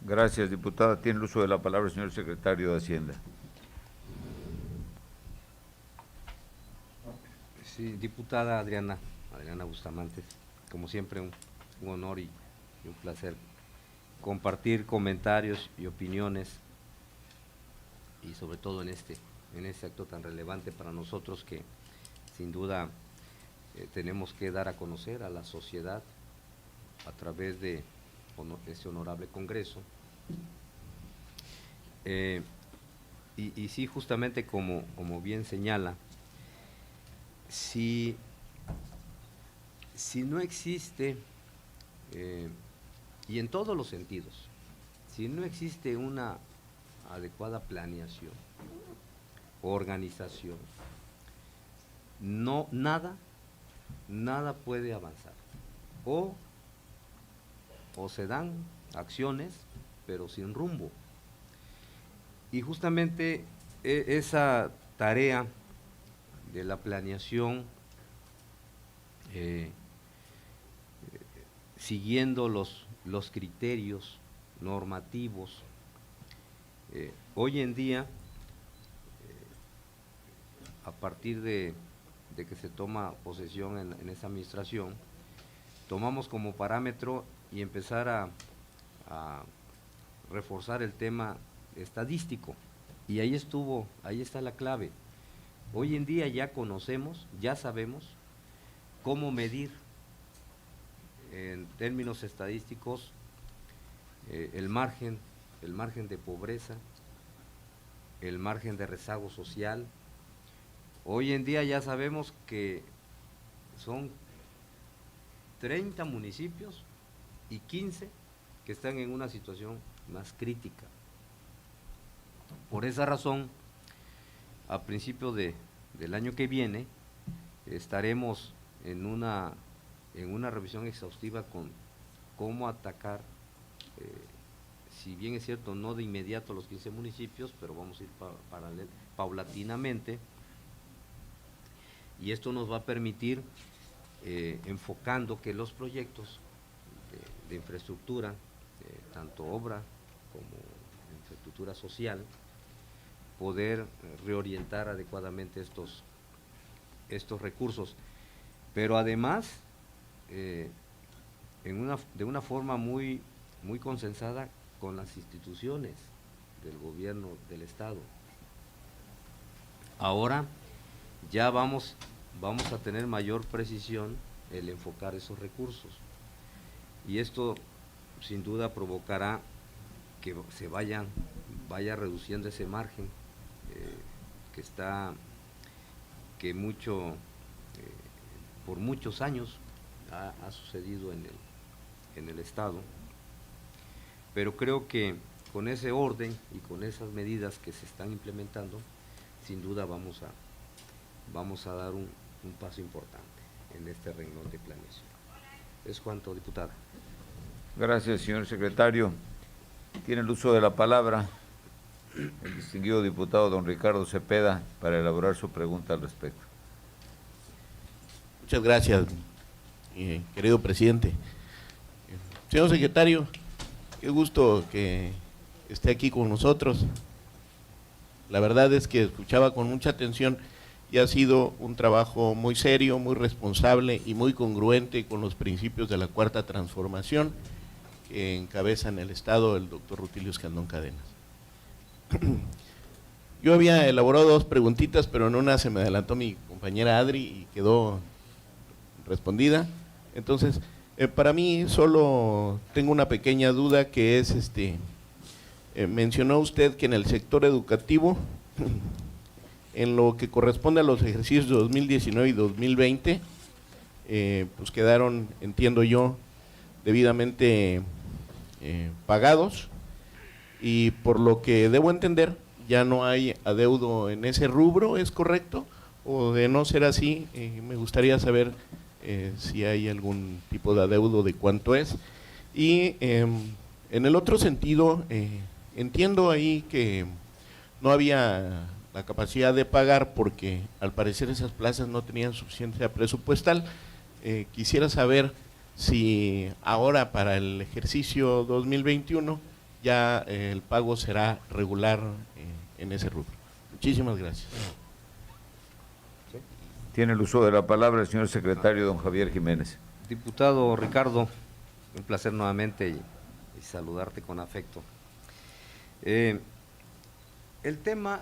Gracias, diputada. Tiene el uso de la palabra el señor secretario de Hacienda. Sí, diputada Adriana Bustamante, como siempre un honor y un placer compartir comentarios y opiniones y sobre todo en este acto tan relevante para nosotros que sin duda tenemos que dar a conocer a la sociedad a través de este honorable Congreso. Y sí, justamente como bien señala, si no existe, y en todos los sentidos, si no existe una adecuada planeación, organización, nada puede avanzar. O se dan acciones, pero sin rumbo. Y justamente esa tarea de la planeación, siguiendo los criterios normativos, hoy en día, a partir de que se toma posesión en esa administración, tomamos como parámetro y empezar a reforzar el tema estadístico, y ahí está la clave. Hoy en día ya conocemos, ya sabemos cómo medir en términos estadísticos el margen de pobreza, el margen de rezago social. Hoy en día ya sabemos que son 30 municipios y 15 que están en una situación más crítica. Por esa razón, a principio del año que viene, estaremos en una revisión exhaustiva con cómo atacar, si bien es cierto, no de inmediato los 15 municipios, pero vamos a ir paulatinamente, y esto nos va a permitir, enfocando que los proyectos de infraestructura, tanto obra como infraestructura social, poder reorientar adecuadamente estos recursos, pero además de una forma muy consensada con las instituciones del gobierno del Estado. Ahora ya vamos a tener mayor precisión el enfocar esos recursos, y esto sin duda provocará que se vaya reduciendo ese margen que por muchos años ha sucedido en el Estado, pero creo que con ese orden y con esas medidas que se están implementando, sin duda vamos a dar un paso importante en este renglón de planeación. Es cuanto, diputada. Gracias, señor secretario. Tiene el uso de la palabra el distinguido diputado don Ricardo Cepeda para elaborar su pregunta al respecto. Muchas gracias, querido presidente. Señor secretario, qué gusto que esté aquí con nosotros. La verdad es que escuchaba con mucha atención y ha sido un trabajo muy serio, muy responsable y muy congruente con los principios de la Cuarta Transformación que encabeza en el Estado el doctor Rutilio Escandón Cadenas. Yo había elaborado dos preguntitas, pero en una se me adelantó mi compañera Adri y quedó respondida. Entonces, para mí solo tengo una pequeña duda, que es, mencionó usted que en el sector educativo, en lo que corresponde a los ejercicios de 2019 y 2020, pues quedaron, entiendo yo, debidamente pagados, y por lo que debo entender, ya no hay adeudo en ese rubro, ¿es correcto? O de no ser así, me gustaría saber si hay algún tipo de adeudo, de cuánto es. Y en el otro sentido, entiendo ahí que no había la capacidad de pagar porque al parecer esas plazas no tenían suficiencia presupuestal. Quisiera saber si ahora para el ejercicio 2021 ya el pago será regular en ese rubro. Muchísimas gracias. Tiene el uso de la palabra el señor secretario don Javier Jiménez. Diputado Ricardo, un placer nuevamente y saludarte con afecto. El tema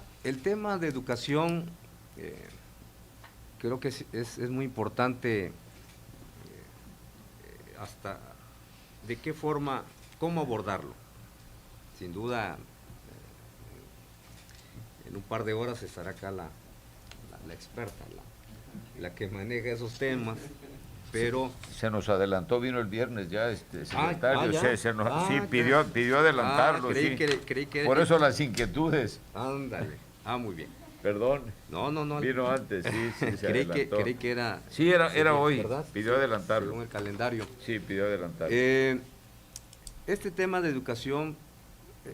de educación, creo que es muy importante, hasta de qué forma, cómo abordarlo. Sin duda, en un par de horas estará acá la experta, la que maneja esos temas, pero… Se nos adelantó, vino el viernes ya, secretario, ya. Sí, pidió adelantarlo, creí sí. que Por eso las inquietudes. Ándale, muy bien. Perdón. No. Vino antes, sí, se adelantó. Creí que era… Sí, era hoy, ¿verdad? pidió adelantarlo. Según el calendario. Sí, pidió adelantarlo. Este tema de educación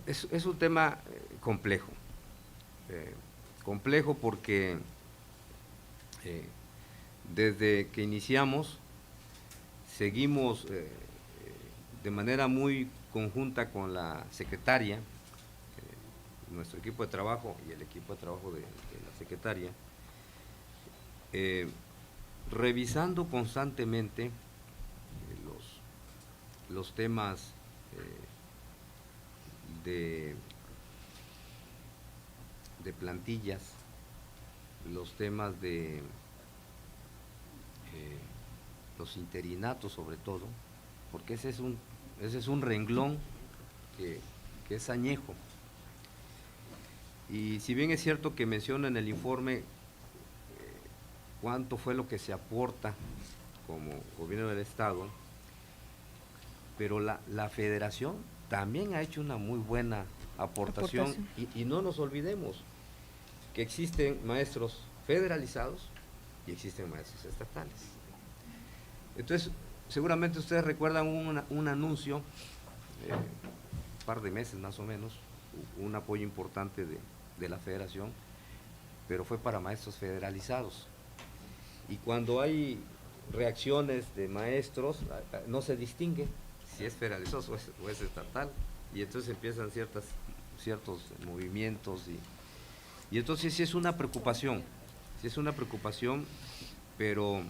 es un tema complejo. complejo porque desde que iniciamos seguimos de manera muy conjunta con la secretaria, nuestro equipo de trabajo y el equipo de trabajo de la secretaria, revisando constantemente los temas de plantillas, los temas de los interinatos sobre todo, porque ese es un renglón que es añejo. Y si bien es cierto que menciona en el informe cuánto fue lo que se aporta como gobierno del Estado, pero la Federación también ha hecho una muy buena aportación. Y no nos olvidemos que existen maestros federalizados y existen maestros estatales. Entonces, seguramente ustedes recuerdan un anuncio, un par de meses más o menos, un apoyo importante de la Federación, pero fue para maestros federalizados. Y cuando hay reacciones de maestros, no se distingue si es federalizado o es estatal, y entonces empiezan ciertos movimientos, y entonces sí es una preocupación, pero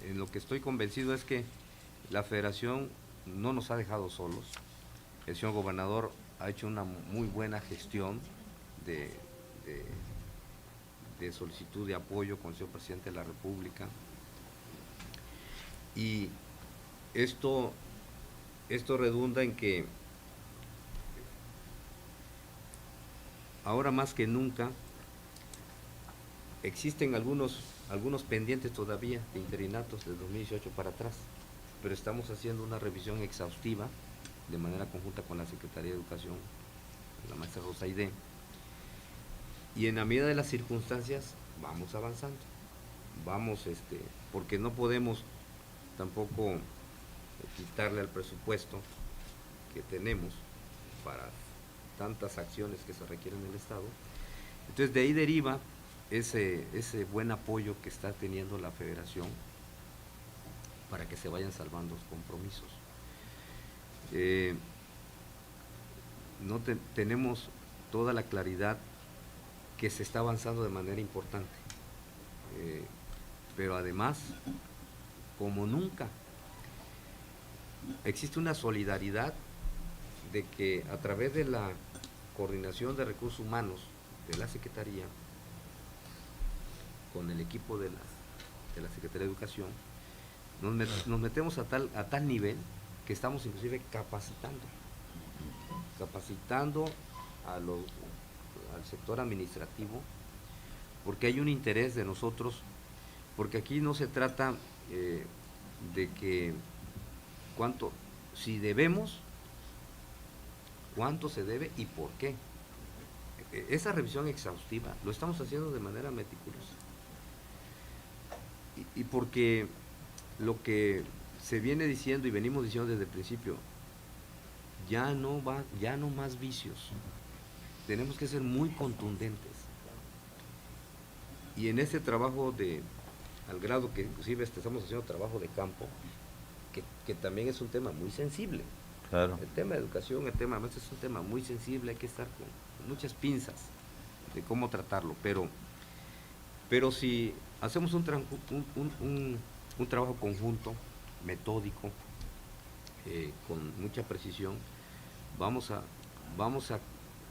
en lo que estoy convencido es que la Federación no nos ha dejado solos. El señor gobernador ha hecho una muy buena gestión de solicitud de apoyo con el señor presidente de la República, y esto redunda en que ahora más que nunca existen algunos pendientes todavía de interinatos de 2018 para atrás, pero estamos haciendo una revisión exhaustiva de manera conjunta con la Secretaría de Educación, la maestra Rosa Aide, y en la medida de las circunstancias vamos avanzando, porque no podemos tampoco quitarle al presupuesto que tenemos para tantas acciones que se requieren en el Estado. Entonces de ahí deriva ese buen apoyo que está teniendo la Federación para que se vayan salvando los compromisos. Tenemos toda la claridad que se está avanzando de manera importante, pero además, como nunca, existe una solidaridad de que a través de la coordinación de recursos humanos de la Secretaría con el equipo de la Secretaría de Educación, nos metemos a tal nivel que estamos inclusive capacitando al sector administrativo, porque hay un interés de nosotros, porque aquí no se trata de que si debemos, cuánto se debe y por qué. Esa revisión exhaustiva lo estamos haciendo de manera meticulosa, y porque lo que se viene diciendo y venimos diciendo desde el principio, ya no más vicios, tenemos que ser muy contundentes, y en ese trabajo al grado que inclusive estamos haciendo trabajo de campo, que también es un tema muy sensible. Claro. El tema de educación, el tema de maestros es un tema muy sensible, hay que estar con muchas pinzas de cómo tratarlo, pero si hacemos un trabajo conjunto, metódico, con mucha precisión, vamos a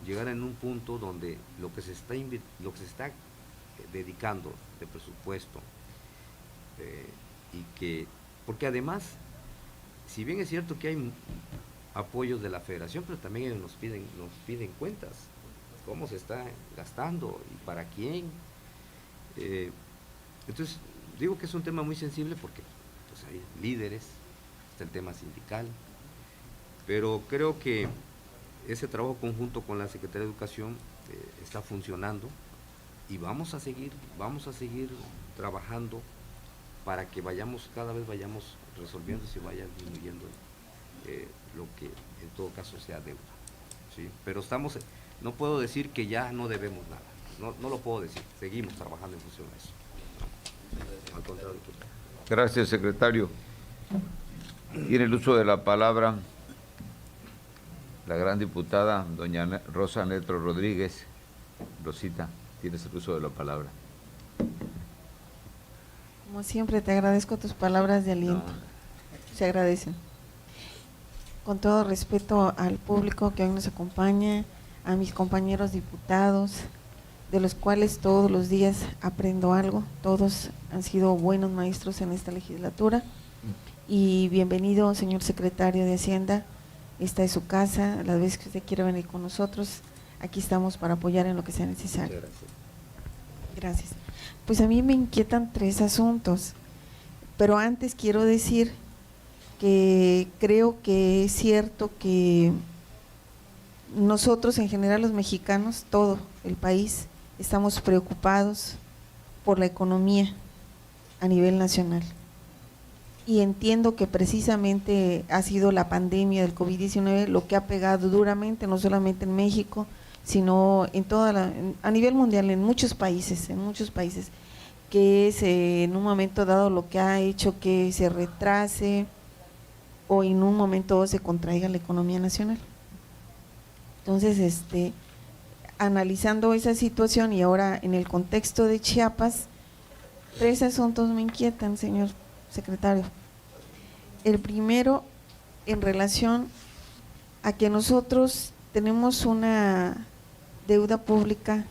llegar en un punto donde lo que se está dedicando de presupuesto, porque además, si bien es cierto que hay apoyos de la Federación, pero también ellos nos piden cuentas, cómo se está gastando y para quién. Entonces, digo que es un tema muy sensible porque pues, hay líderes, está el tema sindical, pero creo que ese trabajo conjunto con la Secretaría de Educación está funcionando, y vamos a seguir trabajando para que cada vez vayamos resolviendo y se vaya disminuyendo lo que en todo caso sea deuda, ¿sí? Pero estamos no puedo decir que ya no debemos nada, no lo puedo decir, seguimos trabajando en función de eso. Al contrario. Gracias, secretario. Tiene el uso de la palabra la gran diputada doña Rosa Netro Rodríguez. Rosita, tienes el uso de la palabra. Como siempre, te agradezco tus palabras de aliento. Se agradecen. Con todo respeto al público que hoy nos acompaña, a mis compañeros diputados, de los cuales todos los días aprendo algo, todos han sido buenos maestros en esta legislatura. Y bienvenido, señor secretario de Hacienda, esta es su casa, las veces que usted quiera venir con nosotros, aquí estamos para apoyar en lo que sea necesario. Gracias. Pues a mí me inquietan 3 asuntos, pero antes quiero decir que creo que es cierto que nosotros en general los mexicanos, todo el país, estamos preocupados por la economía a nivel nacional. Y entiendo que precisamente ha sido la pandemia del COVID-19 lo que ha pegado duramente, no solamente en México, sino en a nivel mundial, en muchos países, que es en un momento dado lo que ha hecho que se retrase o en un momento se contraiga la economía nacional. Entonces, analizando esa situación y ahora en el contexto de Chiapas, 3 asuntos me inquietan, señor secretario. El primero, en relación a que nosotros tenemos una deuda pública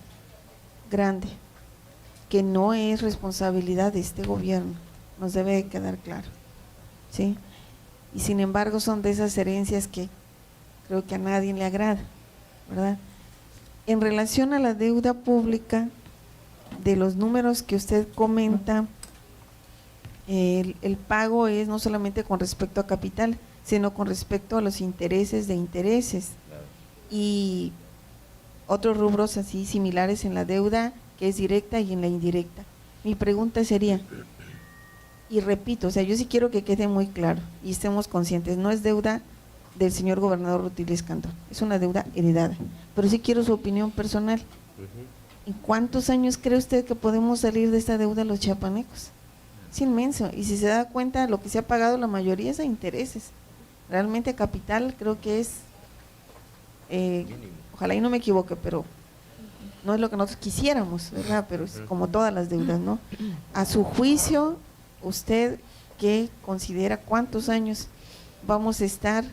grande, que no es responsabilidad de este gobierno, nos debe de quedar claro, ¿sí? Y sin embargo son de esas herencias que creo que a nadie le agrada, ¿verdad? En relación a la deuda pública, de los números que usted comenta, el pago es no solamente con respecto a capital, sino con respecto a los intereses de intereses y otros rubros así similares en la deuda que es directa y en la indirecta. Mi pregunta sería, y repito, o sea, yo sí quiero que quede muy claro y estemos conscientes, no es deuda del señor gobernador Rutilio Escandón, es una deuda heredada, pero sí quiero su opinión personal. ¿En cuántos años cree usted que podemos salir de esta deuda los chiapanecos? Es inmenso, y si se da cuenta, lo que se ha pagado la mayoría es a intereses. Realmente capital creo que es, ojalá y no me equivoque, pero no es lo que nosotros quisiéramos, ¿verdad? Pero es como todas las deudas, ¿no? A su juicio, ¿usted qué considera cuántos años vamos a estar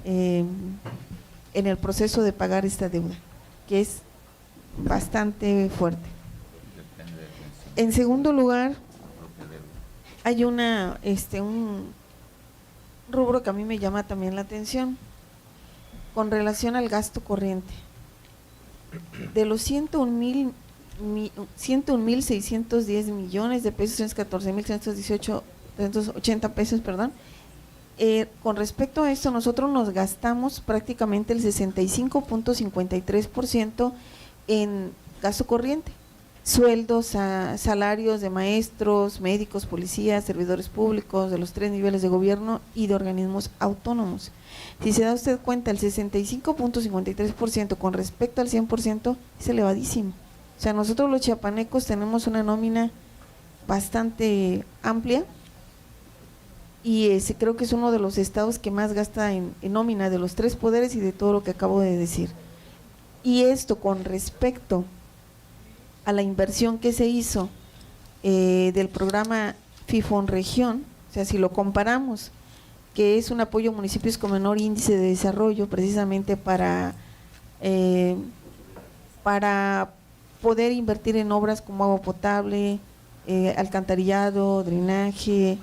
en el proceso de pagar esta deuda, que es bastante fuerte? En segundo lugar, hay un rubro que a mí me llama también la atención con relación al gasto corriente. De los 101,610 millones de pesos, 14,118,380 pesos, perdón. Con respecto a esto, nosotros nos gastamos prácticamente el 65.53% en gasto corriente. Sueldos, salarios de maestros, médicos, policías, servidores públicos de los 3 niveles de gobierno y de organismos autónomos. Si se da usted cuenta, el 65.53% con respecto al 100% es elevadísimo. O sea, nosotros los chiapanecos tenemos una nómina bastante amplia y creo que es uno de los estados que más gasta en nómina de los 3 poderes y de todo lo que acabo de decir. Y esto con respecto a la inversión que se hizo del programa FIFON Región, o sea, si lo comparamos, que es un apoyo a municipios con menor índice de desarrollo, precisamente para poder invertir en obras como agua potable, alcantarillado, drenaje,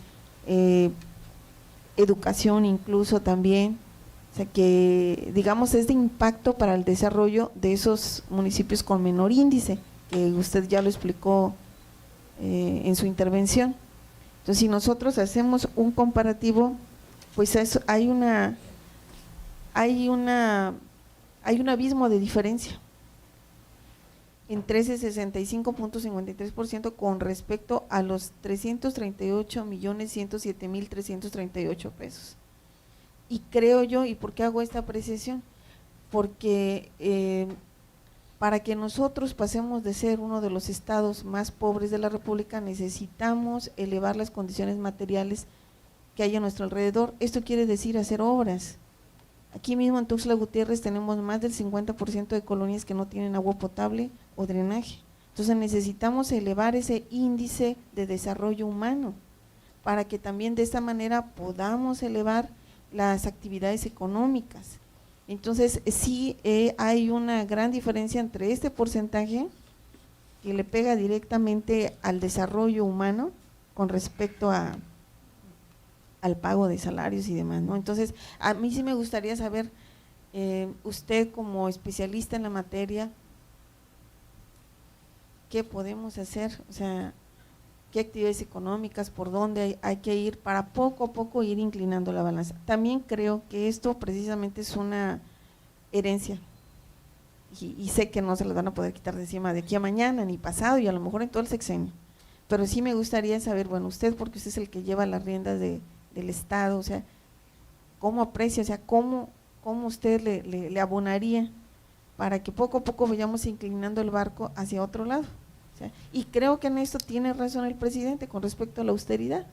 educación incluso también, o sea que digamos es de impacto para el desarrollo de esos municipios con menor índice, que usted ya lo explicó en su intervención. Entonces, si nosotros hacemos un comparativo, pues hay un abismo de diferencia entre ese 65.53% con respecto a los 338,107,338 pesos. Y creo yo, ¿y por qué hago esta apreciación? porque para que nosotros pasemos de ser uno de los estados más pobres de la República, necesitamos elevar las condiciones materiales que hay a nuestro alrededor. Esto quiere decir hacer obras. Aquí mismo en Tuxtla Gutiérrez tenemos más del 50% de colonias que no tienen agua potable o drenaje. Entonces necesitamos elevar ese índice de desarrollo humano para que también de esta manera podamos elevar las actividades económicas. Entonces sí hay una gran diferencia entre este porcentaje que le pega directamente al desarrollo humano con respecto al pago de salarios y demás, ¿no? Entonces, a mí sí me gustaría saber, usted como especialista en la materia, ¿qué podemos hacer? O sea, ¿qué actividades económicas, por dónde hay que ir para poco a poco ir inclinando la balanza? También creo que esto precisamente es una herencia y sé que no se las van a poder quitar de encima de aquí a mañana, ni pasado y a lo mejor en todo el sexenio, pero sí me gustaría saber, bueno, usted, porque usted es el que lleva las riendas del Estado, o sea, ¿cómo aprecia, o sea, cómo usted le abonaría para que poco a poco vayamos inclinando el barco hacia otro lado? O sea, y creo que en esto tiene razón el presidente con respecto a la austeridad.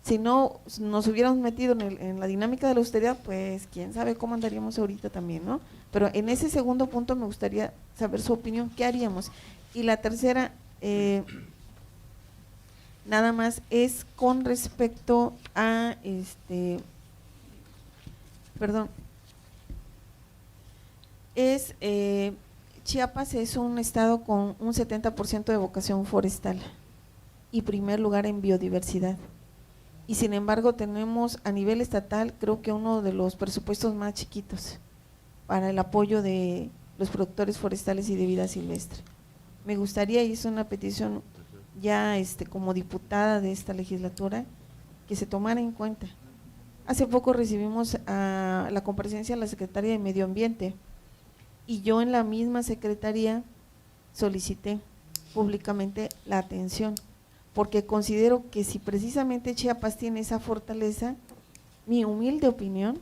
Si no nos hubiéramos metido en la dinámica de la austeridad, pues quién sabe cómo andaríamos ahorita también, ¿no? Pero en ese segundo punto me gustaría saber su opinión, ¿qué haríamos? Y la tercera, nada más es con respecto a Chiapas es un estado con un 70% de vocación forestal y primer lugar en biodiversidad. Y sin embargo tenemos a nivel estatal creo que uno de los presupuestos más chiquitos para el apoyo de los productores forestales y de vida silvestre. Me gustaría, y es una petición ya como diputada de esta legislatura, que se tomara en cuenta. Hace poco recibimos a la comparecencia de la secretaria de Medio Ambiente y yo en la misma secretaría solicité públicamente la atención, porque considero que si precisamente Chiapas tiene esa fortaleza, mi humilde opinión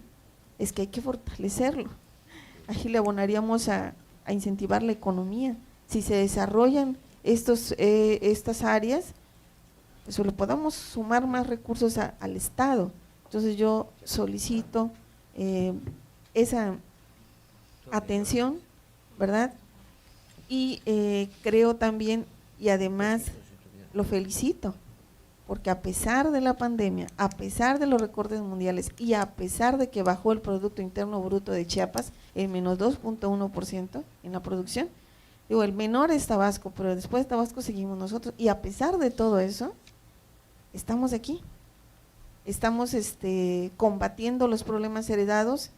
es que hay que fortalecerlo. Ahí le abonaríamos a incentivar la economía. Si se desarrollan estas áreas, pues le podamos sumar más recursos al Estado. Entonces yo solicito esa atención, ¿verdad? Y creo también, y además lo felicito, porque a pesar de la pandemia, a pesar de los recortes mundiales y a pesar de que bajó el Producto Interno Bruto de Chiapas en menos 2.1% en la producción, digo, el menor es Tabasco, pero después de Tabasco seguimos nosotros, y a pesar de todo eso, estamos aquí, estamos combatiendo los problemas heredados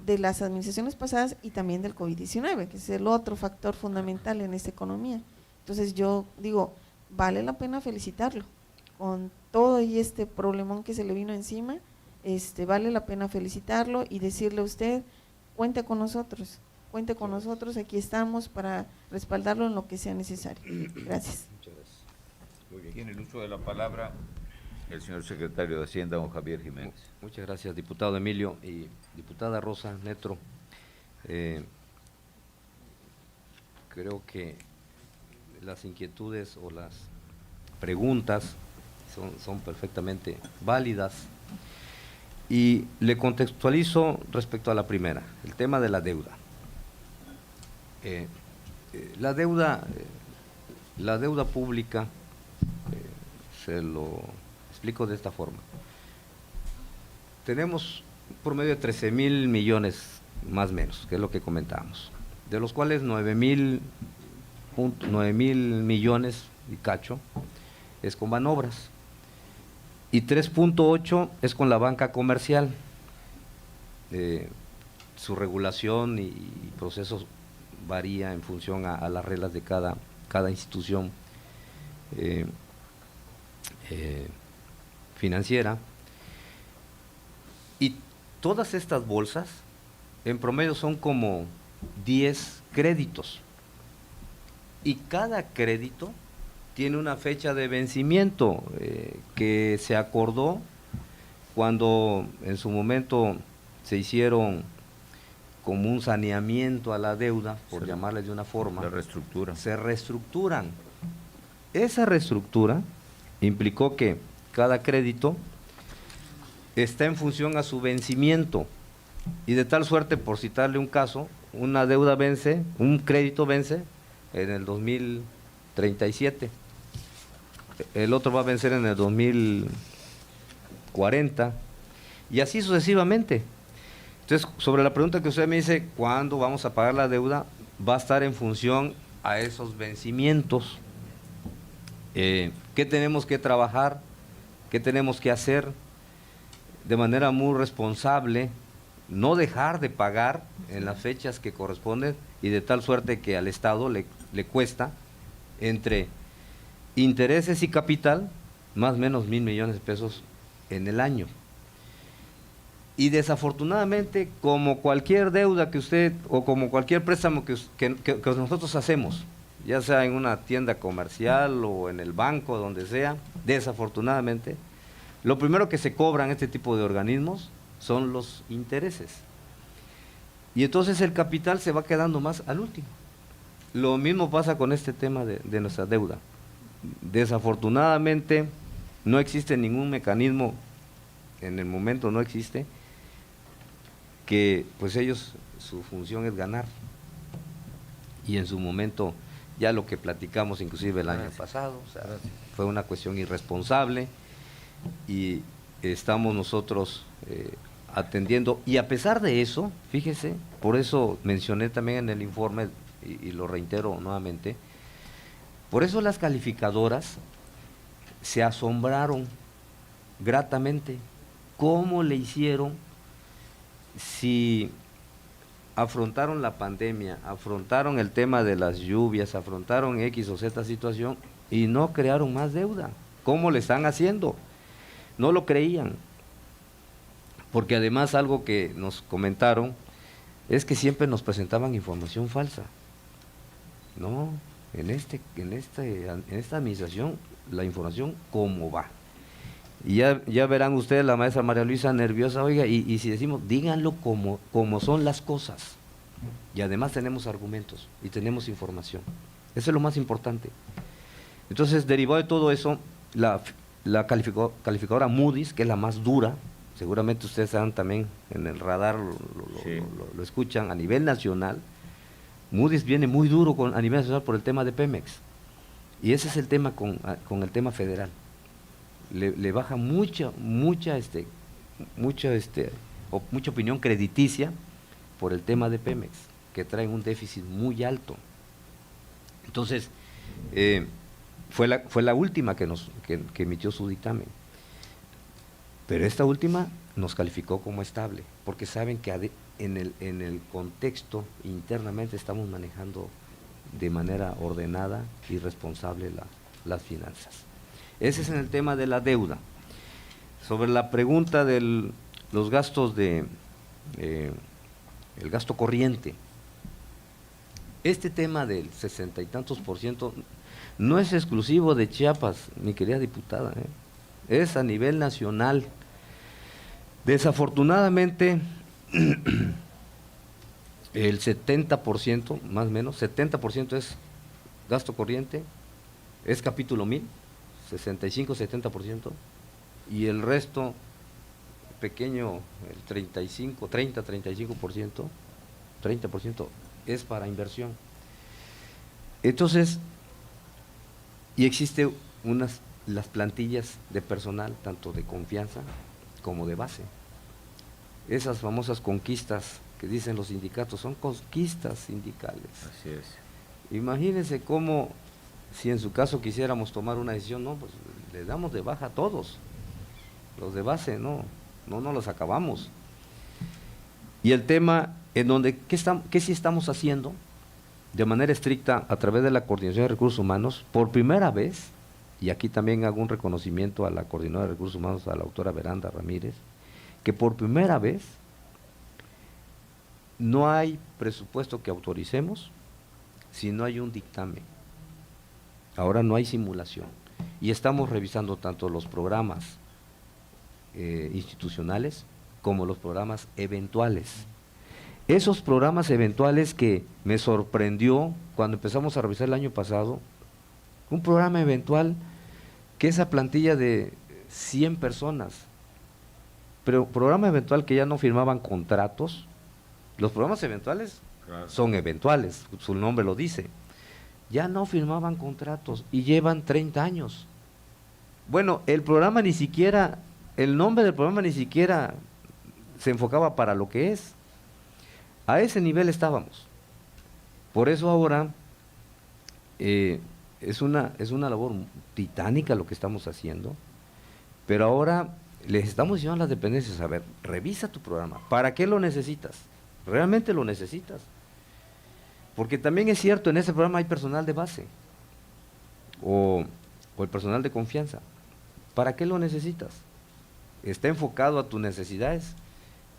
de las administraciones pasadas y también del COVID-19, que es el otro factor fundamental en esta economía. Entonces yo digo, vale la pena felicitarlo, con todo y este problemón que se le vino encima, vale la pena felicitarlo y decirle a usted, cuente con nosotros, aquí estamos para respaldarlo en lo que sea necesario. Gracias. Muchas gracias. Muy bien. Tiene el uso de la palabra el señor secretario de Hacienda, don Javier Jiménez. Muchas gracias, diputado Emilio y diputada Rosa Netro. Creo que las inquietudes o las preguntas son perfectamente válidas y le contextualizo respecto a la primera, el tema de la deuda. La deuda pública, se lo explico de esta forma. Tenemos por medio de 13,000 millones más o menos, que es lo que comentábamos, de los cuales 9,000 millones y cacho es con Banobras y 3.8 es con la banca comercial. Su regulación y procesos varía en función a las reglas de cada institución financiera, y todas estas bolsas en promedio son como 10 créditos y cada crédito tiene una fecha de vencimiento que se acordó cuando en su momento se hicieron como un saneamiento a la deuda, por llamarle de una forma. La reestructura. Se reestructuran. Esa reestructura implicó que cada crédito está en función a su vencimiento, y de tal suerte, por citarle un caso, una deuda vence, un crédito vence en el 2037, el otro va a vencer en el 2040, y así sucesivamente. Entonces, sobre la pregunta que usted me dice, ¿cuándo vamos a pagar la deuda? Va a estar en función a esos vencimientos. ¿Qué tenemos que trabajar? ¿Qué tenemos que hacer? De manera muy responsable, no dejar de pagar en las fechas que corresponden, y de tal suerte que al Estado le cuesta entre intereses y capital más o menos 1,000 millones de pesos en el año. Y desafortunadamente, como cualquier deuda que usted, o como cualquier préstamo que nosotros hacemos, ya sea en una tienda comercial o en el banco, donde sea, desafortunadamente, lo primero que se cobran este tipo de organismos son los intereses. Y entonces el capital se va quedando más al último. Lo mismo pasa con este tema de nuestra deuda. Desafortunadamente no existe ningún mecanismo, en el momento no existe, que pues ellos, su función es ganar. Y en su momento, ya lo que platicamos inclusive el año pasado, o sea, fue una cuestión irresponsable, y estamos nosotros atendiendo, y a pesar de eso, fíjese, por eso mencioné también en el informe, y lo reitero nuevamente, por eso las calificadoras se asombraron gratamente cómo le hicieron, si afrontaron la pandemia, afrontaron el tema de las lluvias, afrontaron X o Z situación, y no crearon más deuda. ¿Cómo le están haciendo? No lo creían, porque además algo que nos comentaron es que siempre nos presentaban información falsa. No, en esta administración la información como va. Y ya verán ustedes, la maestra María Luisa nerviosa, oiga, y si decimos, díganlo como son las cosas. Y además tenemos argumentos y tenemos información. Eso es lo más importante. Entonces, derivado de todo eso, la calificadora Moody's, que es la más dura, seguramente ustedes saben también, en el radar lo escuchan, a nivel nacional, Moody's viene muy duro a nivel nacional por el tema de Pemex. Y ese es el tema con el tema federal. Le baja mucha opinión crediticia por el tema de Pemex, que trae un déficit muy alto. Entonces, fue la última que emitió su dictamen. Pero esta última nos calificó como estable, porque saben que en el contexto internamente estamos manejando de manera ordenada y responsable las finanzas. Ese es en el tema de la deuda. Sobre la pregunta de los gastos el gasto corriente, este tema del 60 y tantos % no es exclusivo de Chiapas, mi querida diputada, es a nivel nacional. Desafortunadamente, el 70%, más o menos, 70% es gasto corriente, es capítulo 1000, 65-70%, y el resto pequeño, el 30-35%, 30% es para inversión. Entonces, y existe las plantillas de personal, tanto de confianza como de base. Esas famosas conquistas que dicen los sindicatos son conquistas sindicales. Así es. Imagínense cómo, si en su caso quisiéramos tomar una decisión, no, pues le damos de baja a todos. Los de base no los acabamos. Y el tema en donde, ¿qué sí estamos haciendo? De manera estricta, a través de la Coordinación de Recursos Humanos, por primera vez, y aquí también hago un reconocimiento a la Coordinadora de Recursos Humanos, a la doctora Veranda Ramírez, que por primera vez no hay presupuesto que autoricemos si no hay un dictamen. Ahora no hay simulación. Y estamos revisando tanto los programas institucionales como los programas eventuales. Esos programas eventuales que me sorprendió cuando empezamos a revisar el año pasado, un programa eventual que esa plantilla de 100 personas, pero programa eventual que ya no firmaban contratos. Los programas eventuales son eventuales, su nombre lo dice. Ya no firmaban contratos y llevan 30 años. Bueno, el programa ni siquiera, el nombre del programa ni siquiera se enfocaba para lo que es. A ese nivel estábamos. Por eso ahora es una labor titánica lo que estamos haciendo, pero ahora les estamos diciendo a las dependencias, a ver, revisa tu programa, ¿para qué lo necesitas? ¿Realmente lo necesitas? Porque también es cierto, en ese programa hay personal de base o el personal de confianza. ¿Para qué lo necesitas? ¿Está enfocado a tus necesidades?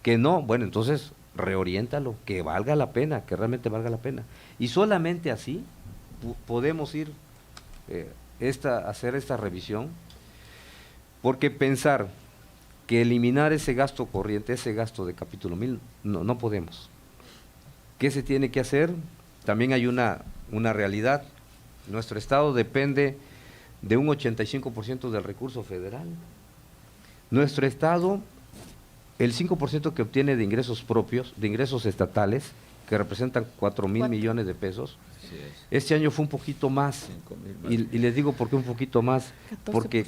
Que no, bueno, entonces reoriéntalo, que valga la pena, que realmente valga la pena. Y solamente así podemos ir hacer esta revisión, porque pensar que eliminar ese gasto corriente, ese gasto de capítulo 1000, no podemos. ¿Qué se tiene que hacer? También hay una realidad. Nuestro Estado depende de un 85% del recurso federal. Nuestro Estado, el 5% que obtiene de ingresos propios, de ingresos estatales, que representan 4,000 millones de pesos, este año fue un poquito más. Y les digo por qué un poquito más, 14%. porque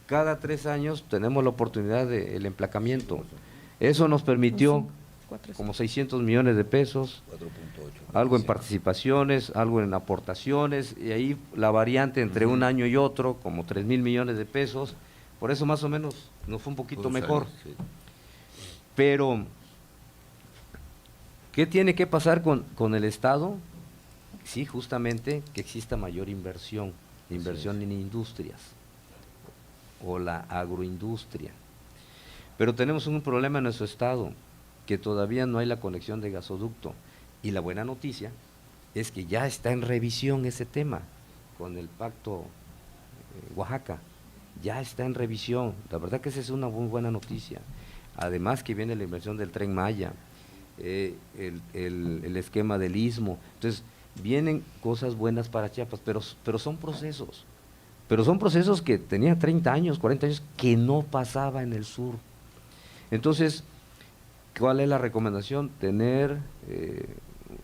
cada 3 años tenemos la oportunidad del emplacamiento. Eso nos permitió como 600 millones de pesos, algo en participaciones, algo en aportaciones, y ahí la variante entre un año y otro, como 3,000 millones de pesos, por eso más o menos nos fue un poquito mejor. Pero, ¿qué tiene que pasar con el Estado? Sí, justamente que exista mayor inversión en industrias o la agroindustria. Pero tenemos un problema en nuestro Estado, que todavía no hay la conexión de gasoducto. Y la buena noticia es que ya está en revisión ese tema con el Pacto Oaxaca. Ya está en revisión. La verdad que esa es una muy buena noticia. Además que viene la inversión del Tren Maya, el esquema del Istmo. Entonces, vienen cosas buenas para Chiapas, pero son procesos. Pero son procesos que tenía 30 años, 40 años, que no pasaba en el sur. Entonces, ¿cuál es la recomendación? Tener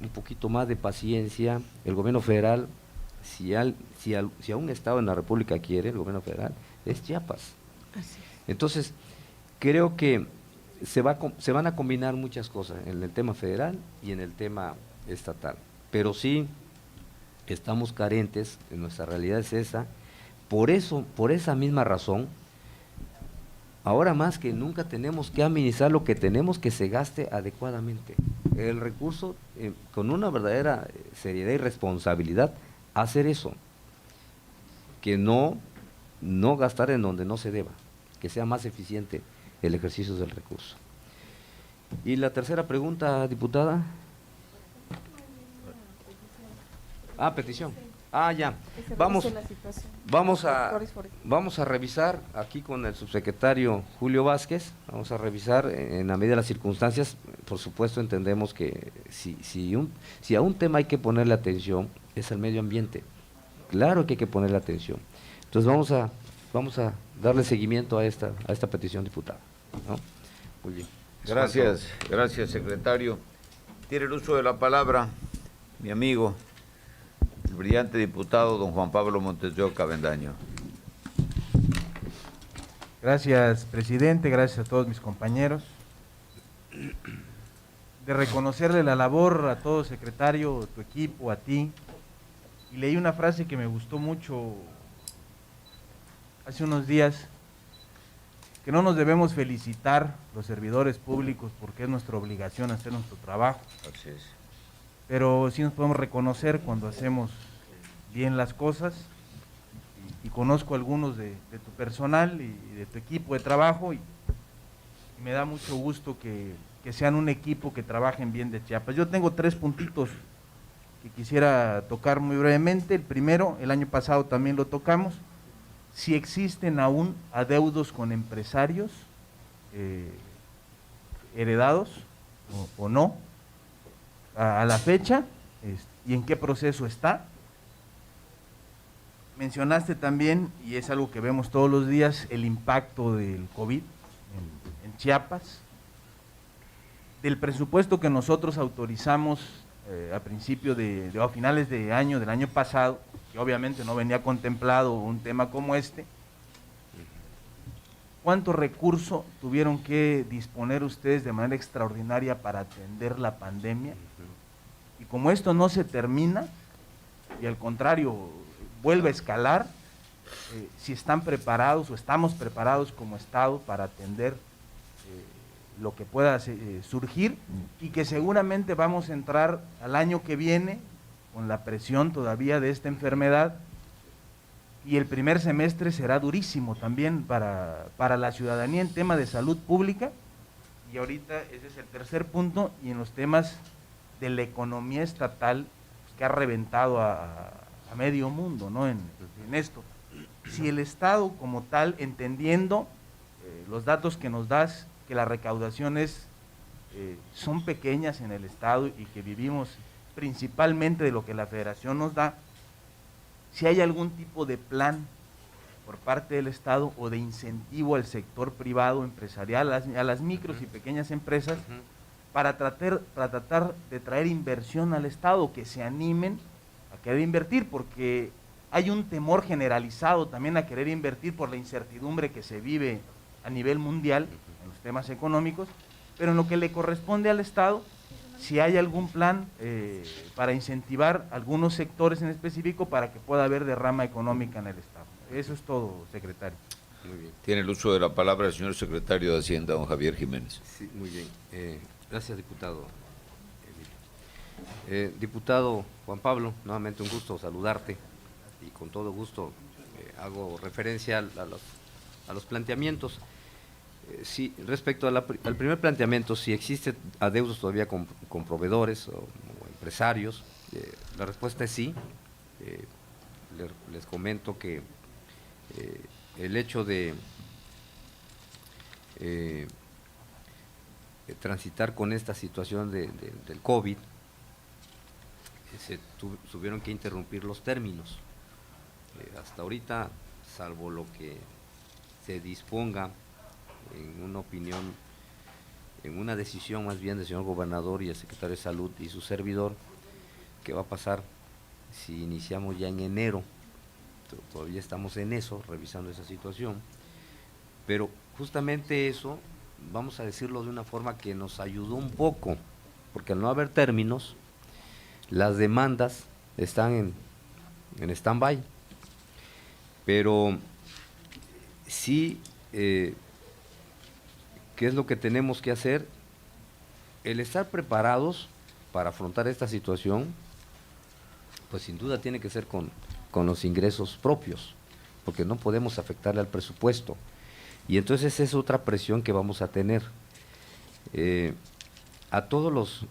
un poquito más de paciencia. El gobierno federal, si a un estado en la República quiere, el gobierno federal, es Chiapas. Así es. Entonces, creo que se van a combinar muchas cosas en el tema federal y en el tema estatal. Pero sí, estamos carentes, nuestra realidad es esa. Por esa misma razón, ahora más que nunca tenemos que administrar lo que tenemos, que se gaste adecuadamente. El recurso, con una verdadera seriedad y responsabilidad, hacer eso. Que no gastar en donde no se deba, que sea más eficiente el ejercicio del recurso. Y la tercera pregunta, diputada. Petición. Ya. Vamos a revisar aquí con el subsecretario Julio Vázquez, vamos a revisar en la medida de las circunstancias. Por supuesto entendemos que si a un tema hay que ponerle atención, es el medio ambiente. Claro que hay que ponerle atención. Entonces vamos a darle seguimiento a esta petición, diputada, ¿no? Muy bien. Gracias, secretario. Tiene el uso de la palabra mi amigo, el brillante diputado don Juan Pablo Montes de Oca Avendaño. Gracias, presidente, gracias a todos mis compañeros. De reconocerle la labor a todo secretario, tu equipo, a ti. Y leí una frase que me gustó mucho hace unos días, que no nos debemos felicitar los servidores públicos porque es nuestra obligación hacer nuestro trabajo. Así es. Pero sí nos podemos reconocer cuando hacemos bien las cosas, y conozco a algunos de tu personal y de tu equipo de trabajo, y me da mucho gusto que sean un equipo que trabajen bien de Chiapas. Yo tengo 3 puntitos que quisiera tocar muy brevemente. El primero, el año pasado también lo tocamos, si existen aún adeudos con empresarios heredados o no. a la fecha y en qué proceso está. Mencionaste también, y es algo que vemos todos los días, el impacto del COVID en Chiapas. Del presupuesto que nosotros autorizamos a principio a finales de año, del año pasado, que obviamente no venía contemplado un tema como este, ¿cuánto recurso tuvieron que disponer ustedes de manera extraordinaria para atender la pandemia? Y como esto no se termina, y al contrario, vuelve a escalar, si están preparados o estamos preparados como Estado para atender lo que pueda surgir, y que seguramente vamos a entrar al año que viene con la presión todavía de esta enfermedad, y el primer semestre será durísimo también para la ciudadanía en tema de salud pública, y ahorita ese es el tercer punto, y en los temas de la economía estatal, pues, que ha reventado a medio mundo, ¿no? en esto. Si el Estado como tal, entendiendo los datos que nos das, que las recaudaciones son pequeñas en el Estado y que vivimos principalmente de lo que la Federación nos da, si hay algún tipo de plan por parte del Estado o de incentivo al sector privado empresarial, a las micros y pequeñas empresas, para tratar de traer inversión al Estado, que se animen a querer invertir, porque hay un temor generalizado también a querer invertir por la incertidumbre que se vive a nivel mundial en los temas económicos, pero en lo que le corresponde al Estado, si hay algún plan para incentivar algunos sectores en específico para que pueda haber derrama económica en el Estado. Eso es todo, secretario. Muy bien. Tiene el uso de la palabra el señor secretario de Hacienda, don Javier Jiménez. Sí, muy bien. Gracias, diputado. Diputado Juan Pablo, nuevamente un gusto saludarte, y con todo gusto hago referencia a los planteamientos. Sí, respecto al primer planteamiento, si existe adeudos todavía con proveedores o empresarios, la respuesta es sí. Les comento que el hecho de transitar con esta situación del COVID, se tuvieron que interrumpir los términos. Hasta ahorita, salvo lo que se disponga en una opinión, en una decisión más bien del señor gobernador y el secretario de Salud y su servidor, ¿qué va a pasar si iniciamos ya en enero? Todavía estamos en eso, revisando esa situación, pero justamente eso, vamos a decirlo de una forma que nos ayudó un poco, porque al no haber términos, las demandas están en stand-by, pero sí, ¿qué es lo que tenemos que hacer? El estar preparados para afrontar esta situación, pues sin duda tiene que ser con los ingresos propios, porque no podemos afectarle al presupuesto, y entonces esa es otra presión que vamos a tener. A todas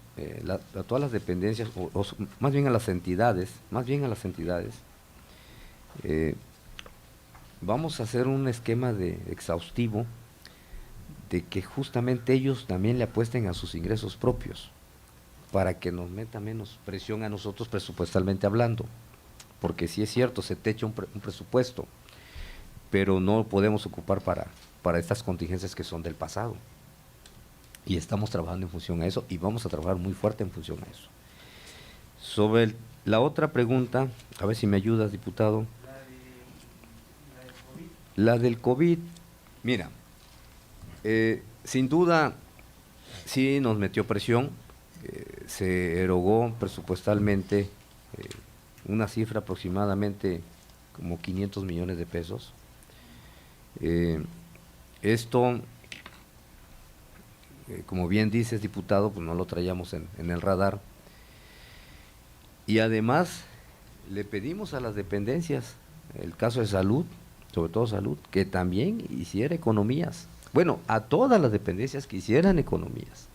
las dependencias, o más bien a las entidades, vamos a hacer un esquema exhaustivo de que justamente ellos también le apuesten a sus ingresos propios, para que nos meta menos presión a nosotros presupuestalmente hablando, porque sí es cierto, se te echa un presupuesto, pero no lo podemos ocupar para estas contingencias que son del pasado. Y estamos trabajando en función a eso, y vamos a trabajar muy fuerte en función a eso. Sobre la otra pregunta, a ver si me ayudas, diputado. La del COVID, mira, sin duda sí nos metió presión, se erogó presupuestalmente una cifra aproximadamente como 500 millones de pesos. Esto, como bien dices, diputado, pues no lo traíamos en el radar, y además le pedimos a las dependencias, el caso de salud, sobre todo salud, que también hiciera economías. Bueno, a todas las dependencias que hicieran economías,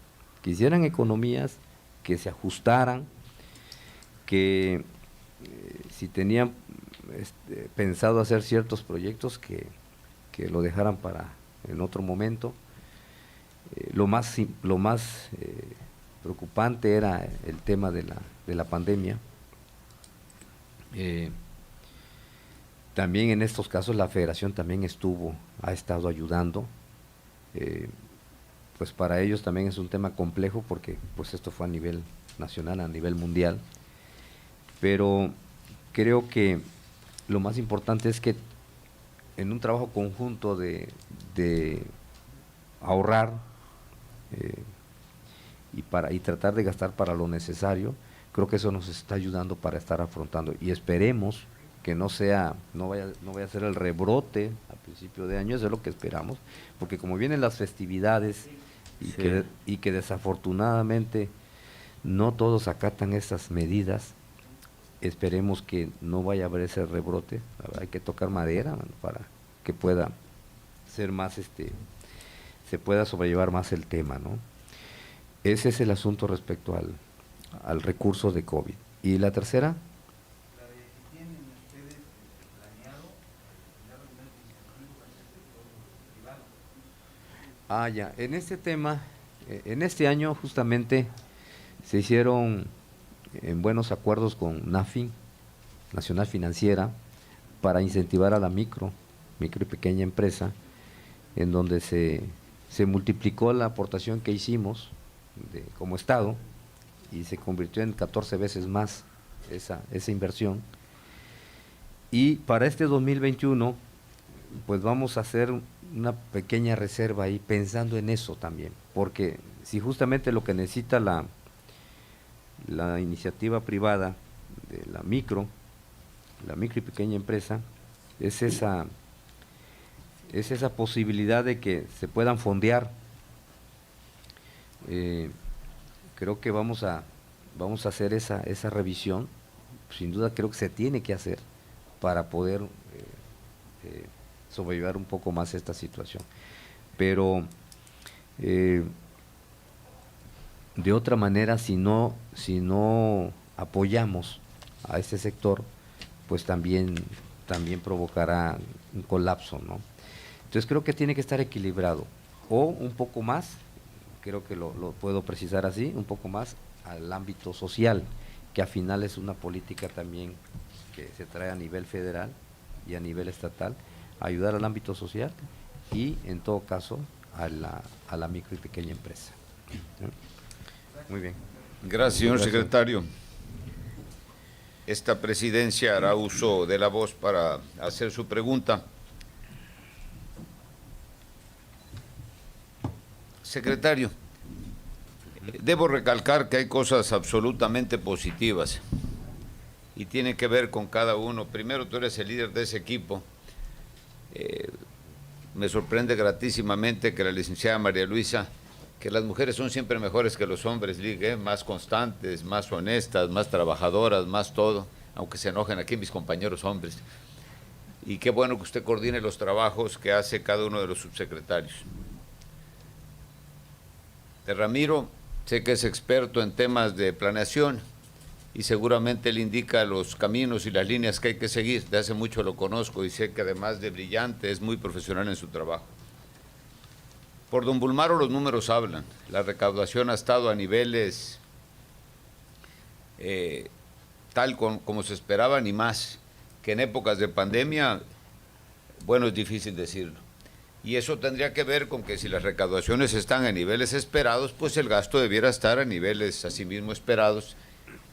que se ajustaran, que si tenían pensado hacer ciertos proyectos, que lo dejaran para en otro momento. Lo más preocupante era el tema de la pandemia. También en estos casos la federación también ha estado ayudando. Pues para ellos también es un tema complejo porque pues esto fue a nivel nacional, a nivel mundial. Pero creo que lo más importante es que en un trabajo conjunto de ahorrar y tratar de gastar para lo necesario, creo que eso nos está ayudando para estar afrontando, y esperemos que no vaya a ser el rebrote a principio de año. Eso es lo que esperamos, porque como vienen las festividades y que desafortunadamente no todos acatan estas medidas, esperemos que no vaya a haber ese rebrote. Hay que tocar madera, mano, para que pueda ser más, se pueda sobrellevar más el tema, ¿no? Ese es el asunto respecto al recurso de COVID. ¿Y la tercera? Ya, en este tema, en este año justamente se hicieron buenos acuerdos con NAFI, Nacional Financiera, para incentivar a la micro y pequeña empresa, en donde se multiplicó la aportación que hicimos como Estado y se convirtió en 14 veces más esa inversión. Y para este 2021, pues vamos a hacer una pequeña reserva ahí pensando en eso también, porque si justamente lo que necesita la iniciativa privada de la micro y pequeña empresa es esa posibilidad de que se puedan fondear. Creo que vamos a hacer esa revisión. Sin duda creo que se tiene que hacer para poder sobrellevar un poco más esta situación, pero de otra manera, si no apoyamos a este sector, pues también provocará un colapso, ¿no? Entonces creo que tiene que estar equilibrado, o un poco más, creo que lo puedo precisar así, un poco más al ámbito social, que al final es una política también que se trae a nivel federal y a nivel estatal, ayudar al ámbito social y en todo caso a la micro y pequeña empresa. Muy bien. Gracias, señor secretario. Esta presidencia hará uso de la voz para hacer su pregunta. Secretario, debo recalcar que hay cosas absolutamente positivas y tiene que ver con cada uno. Primero, tú eres el líder de ese equipo. Me sorprende gratísimamente que la licenciada María Luisa, que las mujeres son siempre mejores que los hombres, más constantes, más honestas, más trabajadoras, más todo, aunque se enojen aquí mis compañeros hombres. Y qué bueno que usted coordine los trabajos que hace cada uno de los subsecretarios. De Ramiro, sé que es experto en temas de planeación y seguramente le indica los caminos y las líneas que hay que seguir. De hace mucho lo conozco y sé que además de brillante es muy profesional en su trabajo. Por don Bulmaro los números hablan. La recaudación ha estado a niveles tal como se esperaba, ni más, que en épocas de pandemia, bueno, es difícil decirlo. Y eso tendría que ver con que si las recaudaciones están a niveles esperados, pues el gasto debiera estar a niveles asimismo esperados,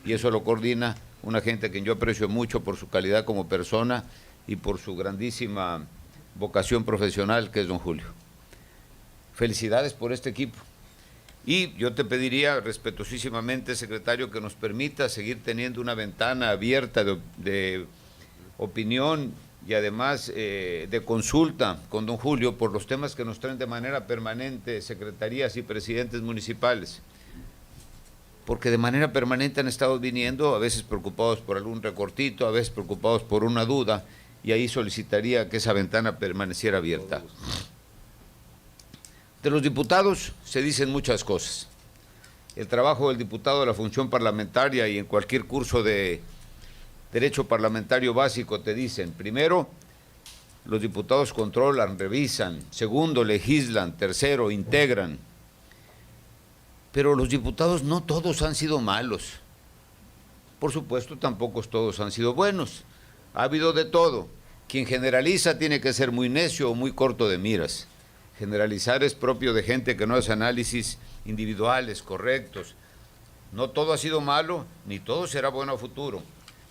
y eso lo coordina una gente a quien yo aprecio mucho por su calidad como persona y por su grandísima vocación profesional, que es don Julio. Felicidades por este equipo. Y yo te pediría respetuosísimamente, secretario, que nos permita seguir teniendo una ventana abierta de opinión y además de consulta con don Julio por los temas que nos traen de manera permanente secretarías y presidentes municipales. Porque de manera permanente han estado viniendo, a veces preocupados por algún recortito, a veces preocupados por una duda, y ahí solicitaría que esa ventana permaneciera abierta. De los diputados se dicen muchas cosas. El trabajo del diputado de la función parlamentaria y en cualquier curso de derecho parlamentario básico te dicen, primero, los diputados controlan, revisan, segundo, legislan, tercero, integran. pero los diputados no todos han sido malos. Por supuesto, tampoco todos han sido buenos. Ha habido de todo. Quien generaliza tiene que ser muy necio o muy corto de miras. Generalizar es propio de gente que no hace análisis individuales, correctos. No todo ha sido malo, ni todo será bueno a futuro.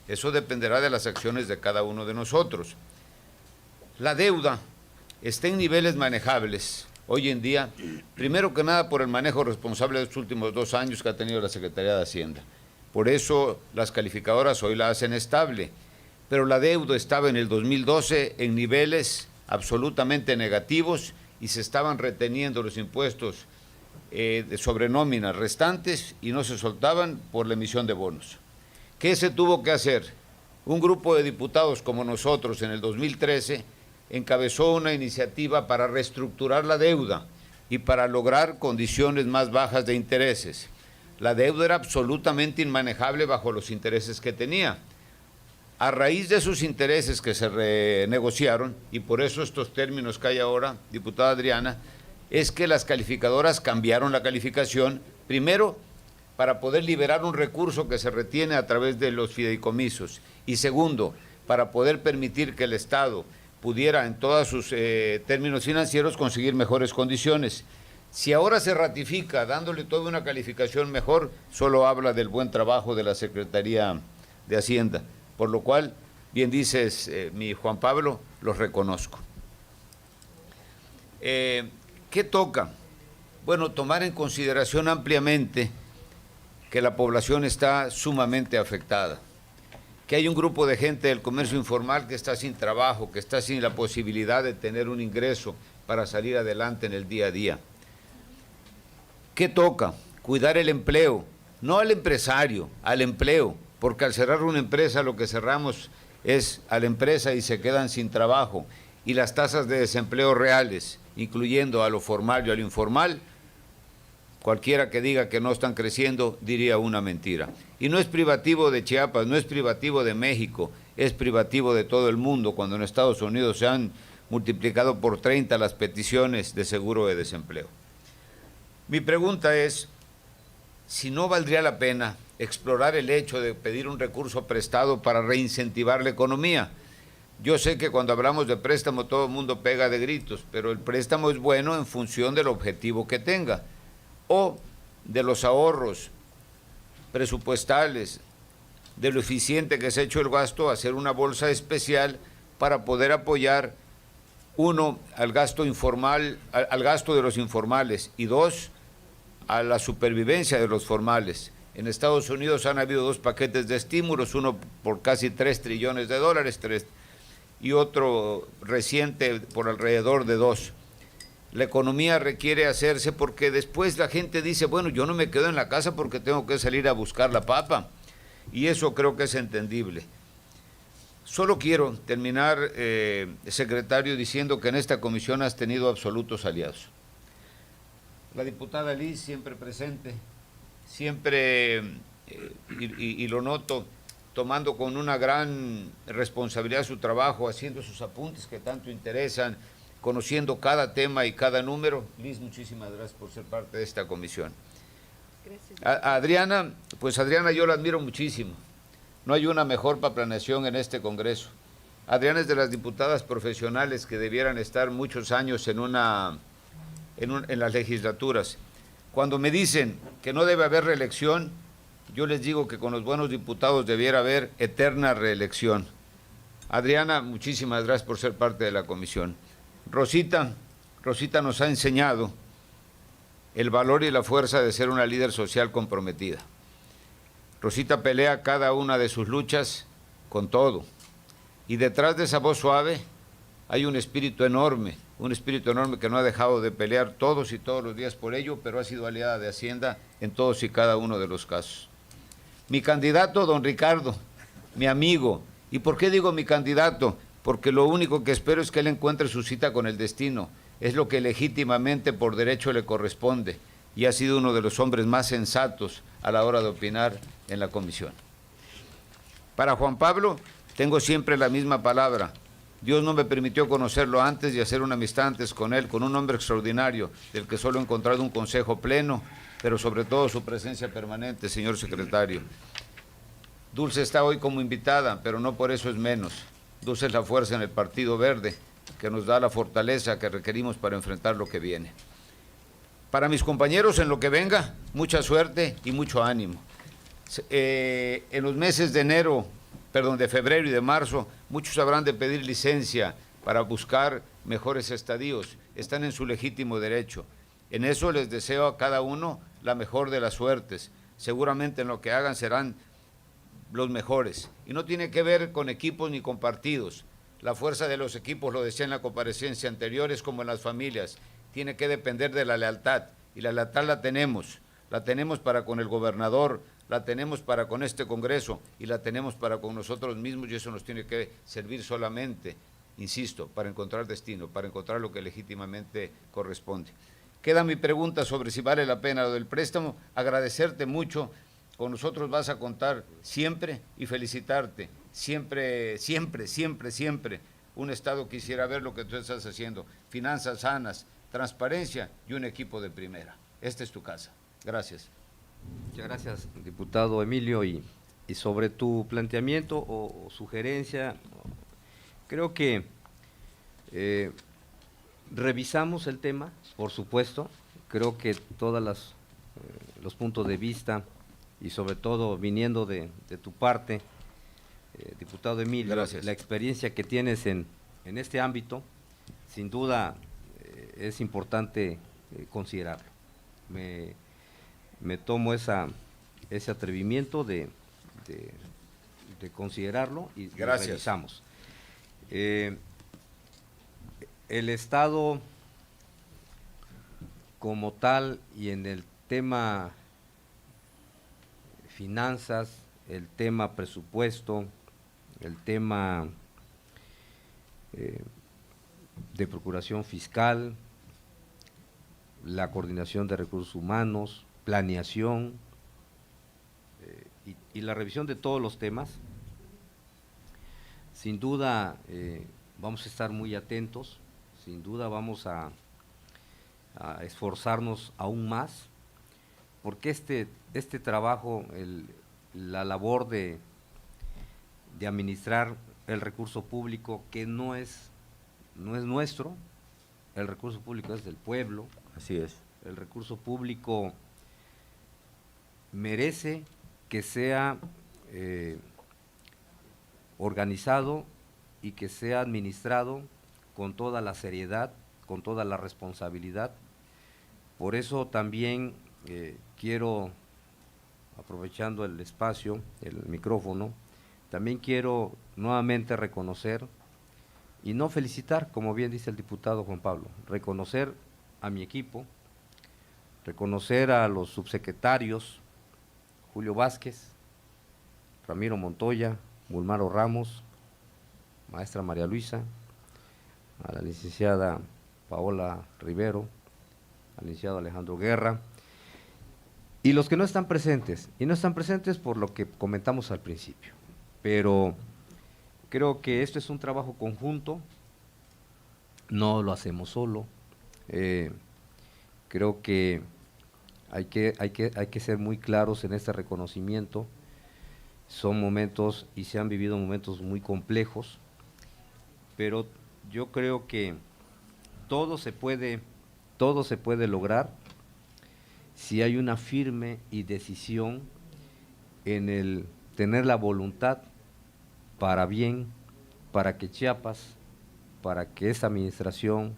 Eso dependerá de las acciones de cada uno de nosotros. La deuda está en niveles manejables hoy en día, primero que nada por el manejo responsable de los últimos 2 años que ha tenido la Secretaría de Hacienda. Por eso las calificadoras hoy la hacen estable, pero la deuda estaba en el 2012 en niveles absolutamente negativos y se estaban reteniendo los impuestos sobre nóminas restantes y no se soltaban por la emisión de bonos. ¿Qué se tuvo que hacer? Un grupo de diputados como nosotros en el 2013 encabezó una iniciativa para reestructurar la deuda y para lograr condiciones más bajas de intereses. La deuda era absolutamente inmanejable bajo los intereses que tenía. A raíz de esos intereses que se renegociaron, y por eso estos términos que hay ahora, diputada Adriana, es que las calificadoras cambiaron la calificación, primero, para poder liberar un recurso que se retiene a través de los fideicomisos, y segundo, para poder permitir que el Estado pudiera en todos sus términos financieros conseguir mejores condiciones. Si ahora se ratifica dándole toda una calificación mejor, solo habla del buen trabajo de la Secretaría de Hacienda, por lo cual, bien dices, mi Juan Pablo, los reconozco. ¿Qué toca? Bueno, tomar en consideración ampliamente que la población está sumamente afectada, que hay un grupo de gente del comercio informal que está sin trabajo, que está sin la posibilidad de tener un ingreso para salir adelante en el día a día. ¿Qué toca? Cuidar el empleo, no al empresario, al empleo, porque al cerrar una empresa lo que cerramos es a la empresa y se quedan sin trabajo, y las tasas de desempleo reales, incluyendo a lo formal y a lo informal, cualquiera que diga que no están creciendo diría una mentira. Y no es privativo de Chiapas, no es privativo de México, es privativo de todo el mundo, cuando en Estados Unidos se han multiplicado por 30 las peticiones de seguro de desempleo. Mi pregunta es, si no valdría la pena explorar el hecho de pedir un recurso prestado para reincentivar la economía. Yo sé que cuando hablamos de préstamo todo el mundo pega de gritos, pero el préstamo es bueno en función del objetivo que tenga, o de los ahorros presupuestales, de lo eficiente que se ha hecho el gasto, hacer una bolsa especial para poder apoyar, uno, al gasto informal, al gasto de los informales, y dos, a la supervivencia de los formales. En Estados Unidos han habido 2 paquetes de estímulos, uno por casi $3 trillones, y otro reciente por alrededor de 2. La economía requiere hacerse porque después la gente dice, bueno, yo no me quedo en la casa porque tengo que salir a buscar la papa, y eso creo que es entendible. Solo quiero terminar, secretario, diciendo que en esta comisión has tenido absolutos aliados. La diputada Liz, siempre presente, siempre, y lo noto, tomando con una gran responsabilidad su trabajo, haciendo sus apuntes que tanto interesan, conociendo cada tema y cada número. Liz, muchísimas gracias por ser parte de esta comisión. Gracias. Adriana, pues Adriana yo la admiro muchísimo. No hay una mejor para planeación en este Congreso. Adriana es de las diputadas profesionales que debieran estar muchos años en las legislaturas. Cuando me dicen que no debe haber reelección, yo les digo que con los buenos diputados debiera haber eterna reelección. Adriana, muchísimas gracias por ser parte de la comisión. Rosita nos ha enseñado el valor y la fuerza de ser una líder social comprometida. Rosita pelea cada una de sus luchas con todo. Y detrás de esa voz suave hay un espíritu enorme que no ha dejado de pelear todos y todos los días por ello, pero ha sido aliada de Hacienda en todos y cada uno de los casos. Mi candidato, don Ricardo, mi amigo. ¿Y por qué digo mi candidato? Porque lo único que espero es que él encuentre su cita con el destino. Es lo que legítimamente por derecho le corresponde, y ha sido uno de los hombres más sensatos a la hora de opinar en la comisión. Para Juan Pablo, tengo siempre la misma palabra. Dios no me permitió conocerlo antes y hacer una amistad antes con él, con un hombre extraordinario, del que solo he encontrado un consejo pleno pero sobre todo su presencia permanente, señor secretario. Dulce está hoy como invitada, pero no por eso es menos. Dulce es la fuerza en el Partido Verde, que nos da la fortaleza que requerimos para enfrentar lo que viene. Para mis compañeros, en lo que venga, mucha suerte y mucho ánimo. En los meses de febrero y de marzo, muchos habrán de pedir licencia para buscar mejores estadios. Están en su legítimo derecho. En eso les deseo a cada uno la mejor de las suertes. Seguramente en lo que hagan serán los mejores. Y no tiene que ver con equipos ni con partidos. La fuerza de los equipos, lo decía en la comparecencia anterior, es como en las familias. Tiene que depender de la lealtad. Y la lealtad la tenemos. La tenemos para con el gobernador, la tenemos para con este Congreso y la tenemos para con nosotros mismos, y eso nos tiene que servir solamente, insisto, para encontrar destino, para encontrar lo que legítimamente corresponde. Queda mi pregunta sobre si vale la pena lo del préstamo. Agradecerte mucho. Con nosotros vas a contar siempre y felicitarte. Siempre, siempre, siempre, siempre. Un Estado quisiera ver lo que tú estás haciendo. Finanzas sanas, transparencia y un equipo de primera. Esta es tu casa. Gracias. Muchas gracias, diputado Emilio. Y sobre tu planteamiento o sugerencia, creo que revisamos el tema, por supuesto. Creo que todos los puntos de vista, y sobre todo viniendo de tu parte, diputado Emilio, gracias. La experiencia que tienes en este ámbito, sin duda es importante considerarlo. Me tomo ese atrevimiento de considerarlo y gracias. Revisamos. El Estado como tal, y en el tema finanzas, el tema presupuesto, el tema de procuración fiscal, la coordinación de recursos humanos, planeación y la revisión de todos los temas. Sin duda vamos a estar muy atentos, sin duda vamos a esforzarnos aún más, porque este trabajo, la labor de administrar el recurso público, que no es nuestro, el recurso público es del pueblo. Así es. El recurso público merece que sea organizado y que sea administrado con toda la seriedad, con toda la responsabilidad. Por eso también quiero, aprovechando el espacio, el micrófono, también quiero nuevamente reconocer y no felicitar, como bien dice el diputado Juan Pablo, reconocer a mi equipo, reconocer a los subsecretarios, Julio Vázquez, Ramiro Montoya, Bulmaro Ramos, maestra María Luisa, a la licenciada Paola Rivero, al licenciado Alejandro Guerra, y los que no están presentes, y no están presentes por lo que comentamos al principio, pero creo que esto es un trabajo conjunto, no lo hacemos solo. Creo que hay que ser muy claros en este reconocimiento. Son momentos y se han vivido momentos muy complejos, pero yo creo que todo se puede lograr si hay una firme y decisión en el tener la voluntad para bien, para que Chiapas, para que esa administración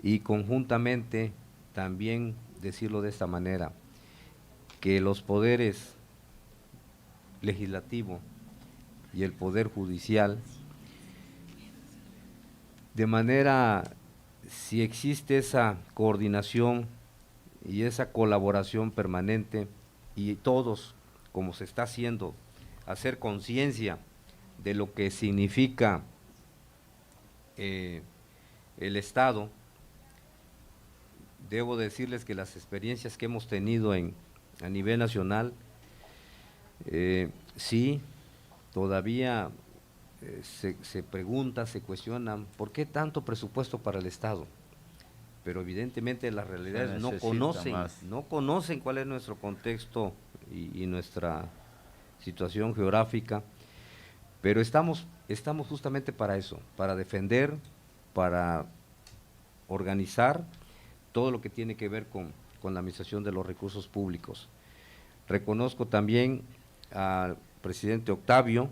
y conjuntamente también decirlo de esta manera, que los poderes legislativo y el poder judicial, de manera, si existe esa coordinación y esa colaboración permanente, y todos, como se está haciendo, hacer conciencia de lo que significa el Estado. Debo decirles que las experiencias que hemos tenido a nivel nacional, sí, todavía se pregunta, se cuestionan, ¿por qué tanto presupuesto para el Estado? pero evidentemente las realidades no necesita conocen cuál es nuestro contexto y nuestra situación geográfica, pero estamos justamente para eso, para defender, para organizar todo lo que tiene que ver con la administración de los recursos públicos. Reconozco también al presidente Octavio,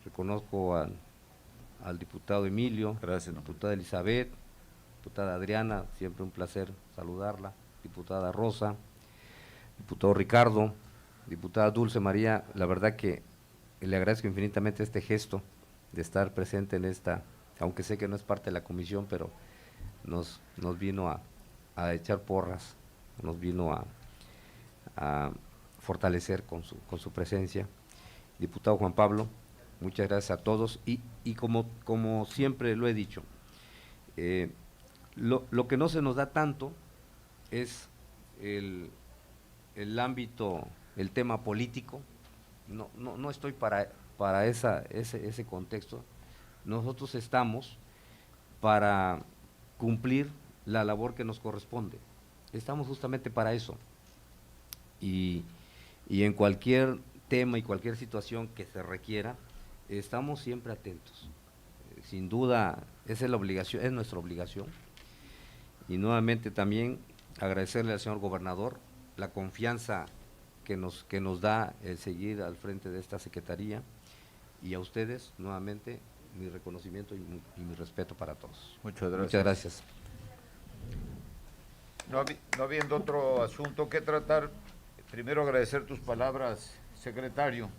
reconozco al diputado Emilio, Gracias, diputada Elizabeth, diputada Adriana, siempre un placer saludarla, diputada Rosa, diputado Ricardo, diputada Dulce María, la verdad que le agradezco infinitamente este gesto de estar presente en esta, aunque sé que no es parte de la comisión, pero nos vino a echar porras, nos vino a fortalecer con su presencia. Diputado Juan Pablo, muchas gracias a todos y como siempre lo he dicho, lo que no se nos da tanto es el ámbito, el tema político. No estoy para ese contexto. Nosotros estamos para cumplir la labor que nos corresponde. Estamos justamente para eso. Y en cualquier tema y cualquier situación que se requiera, estamos siempre atentos. Sin duda, esa es la obligación, es nuestra obligación. Y nuevamente también agradecerle al señor gobernador la confianza que nos da el seguir al frente de esta secretaría, y a ustedes nuevamente mi reconocimiento y mi respeto para todos. Muchas gracias. Muchas gracias. No habiendo otro asunto que tratar, primero agradecer tus palabras, secretario,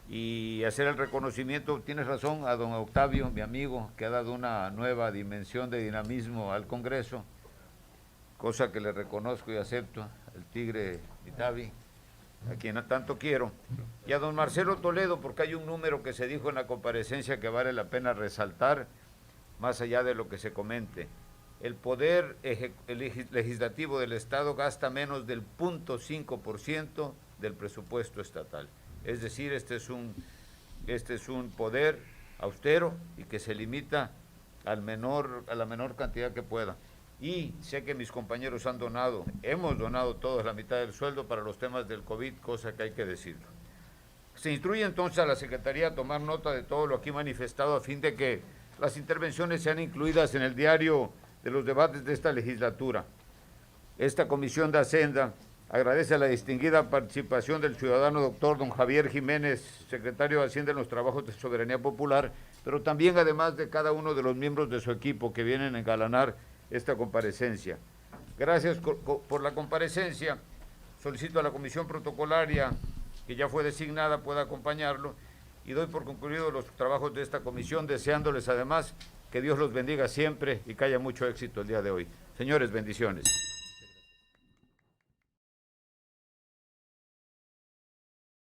y hacer el reconocimiento, tienes razón, a don Octavio, mi amigo, que ha dado una nueva dimensión de dinamismo al Congreso, cosa que le reconozco y acepto, el tigre Itavi, a quien tanto quiero, y a don Marcelo Toledo, porque hay un número que se dijo en la comparecencia que vale la pena resaltar, más allá de lo que se comente. El poder legislativo del Estado gasta menos del 0.5% del presupuesto estatal. Es decir, este es un poder austero y que se limita a la menor cantidad que pueda. Y sé que mis compañeros hemos donado todos la mitad del sueldo para los temas del COVID, cosa que hay que decirlo. Se instruye entonces a la Secretaría a tomar nota de todo lo aquí manifestado a fin de que las intervenciones sean incluidas en el diario de los debates de esta legislatura. Esta Comisión de Hacienda agradece la distinguida participación del ciudadano doctor don Javier Jiménez, secretario de Hacienda en los trabajos de soberanía popular, pero también además de cada uno de los miembros de su equipo que vienen a engalanar esta comparecencia. Gracias por la comparecencia. Solicito a la comisión protocolaria, que ya fue designada, pueda acompañarlo, y doy por concluidos los trabajos de esta comisión, deseándoles además que Dios los bendiga siempre y que haya mucho éxito el día de hoy. Señores, bendiciones.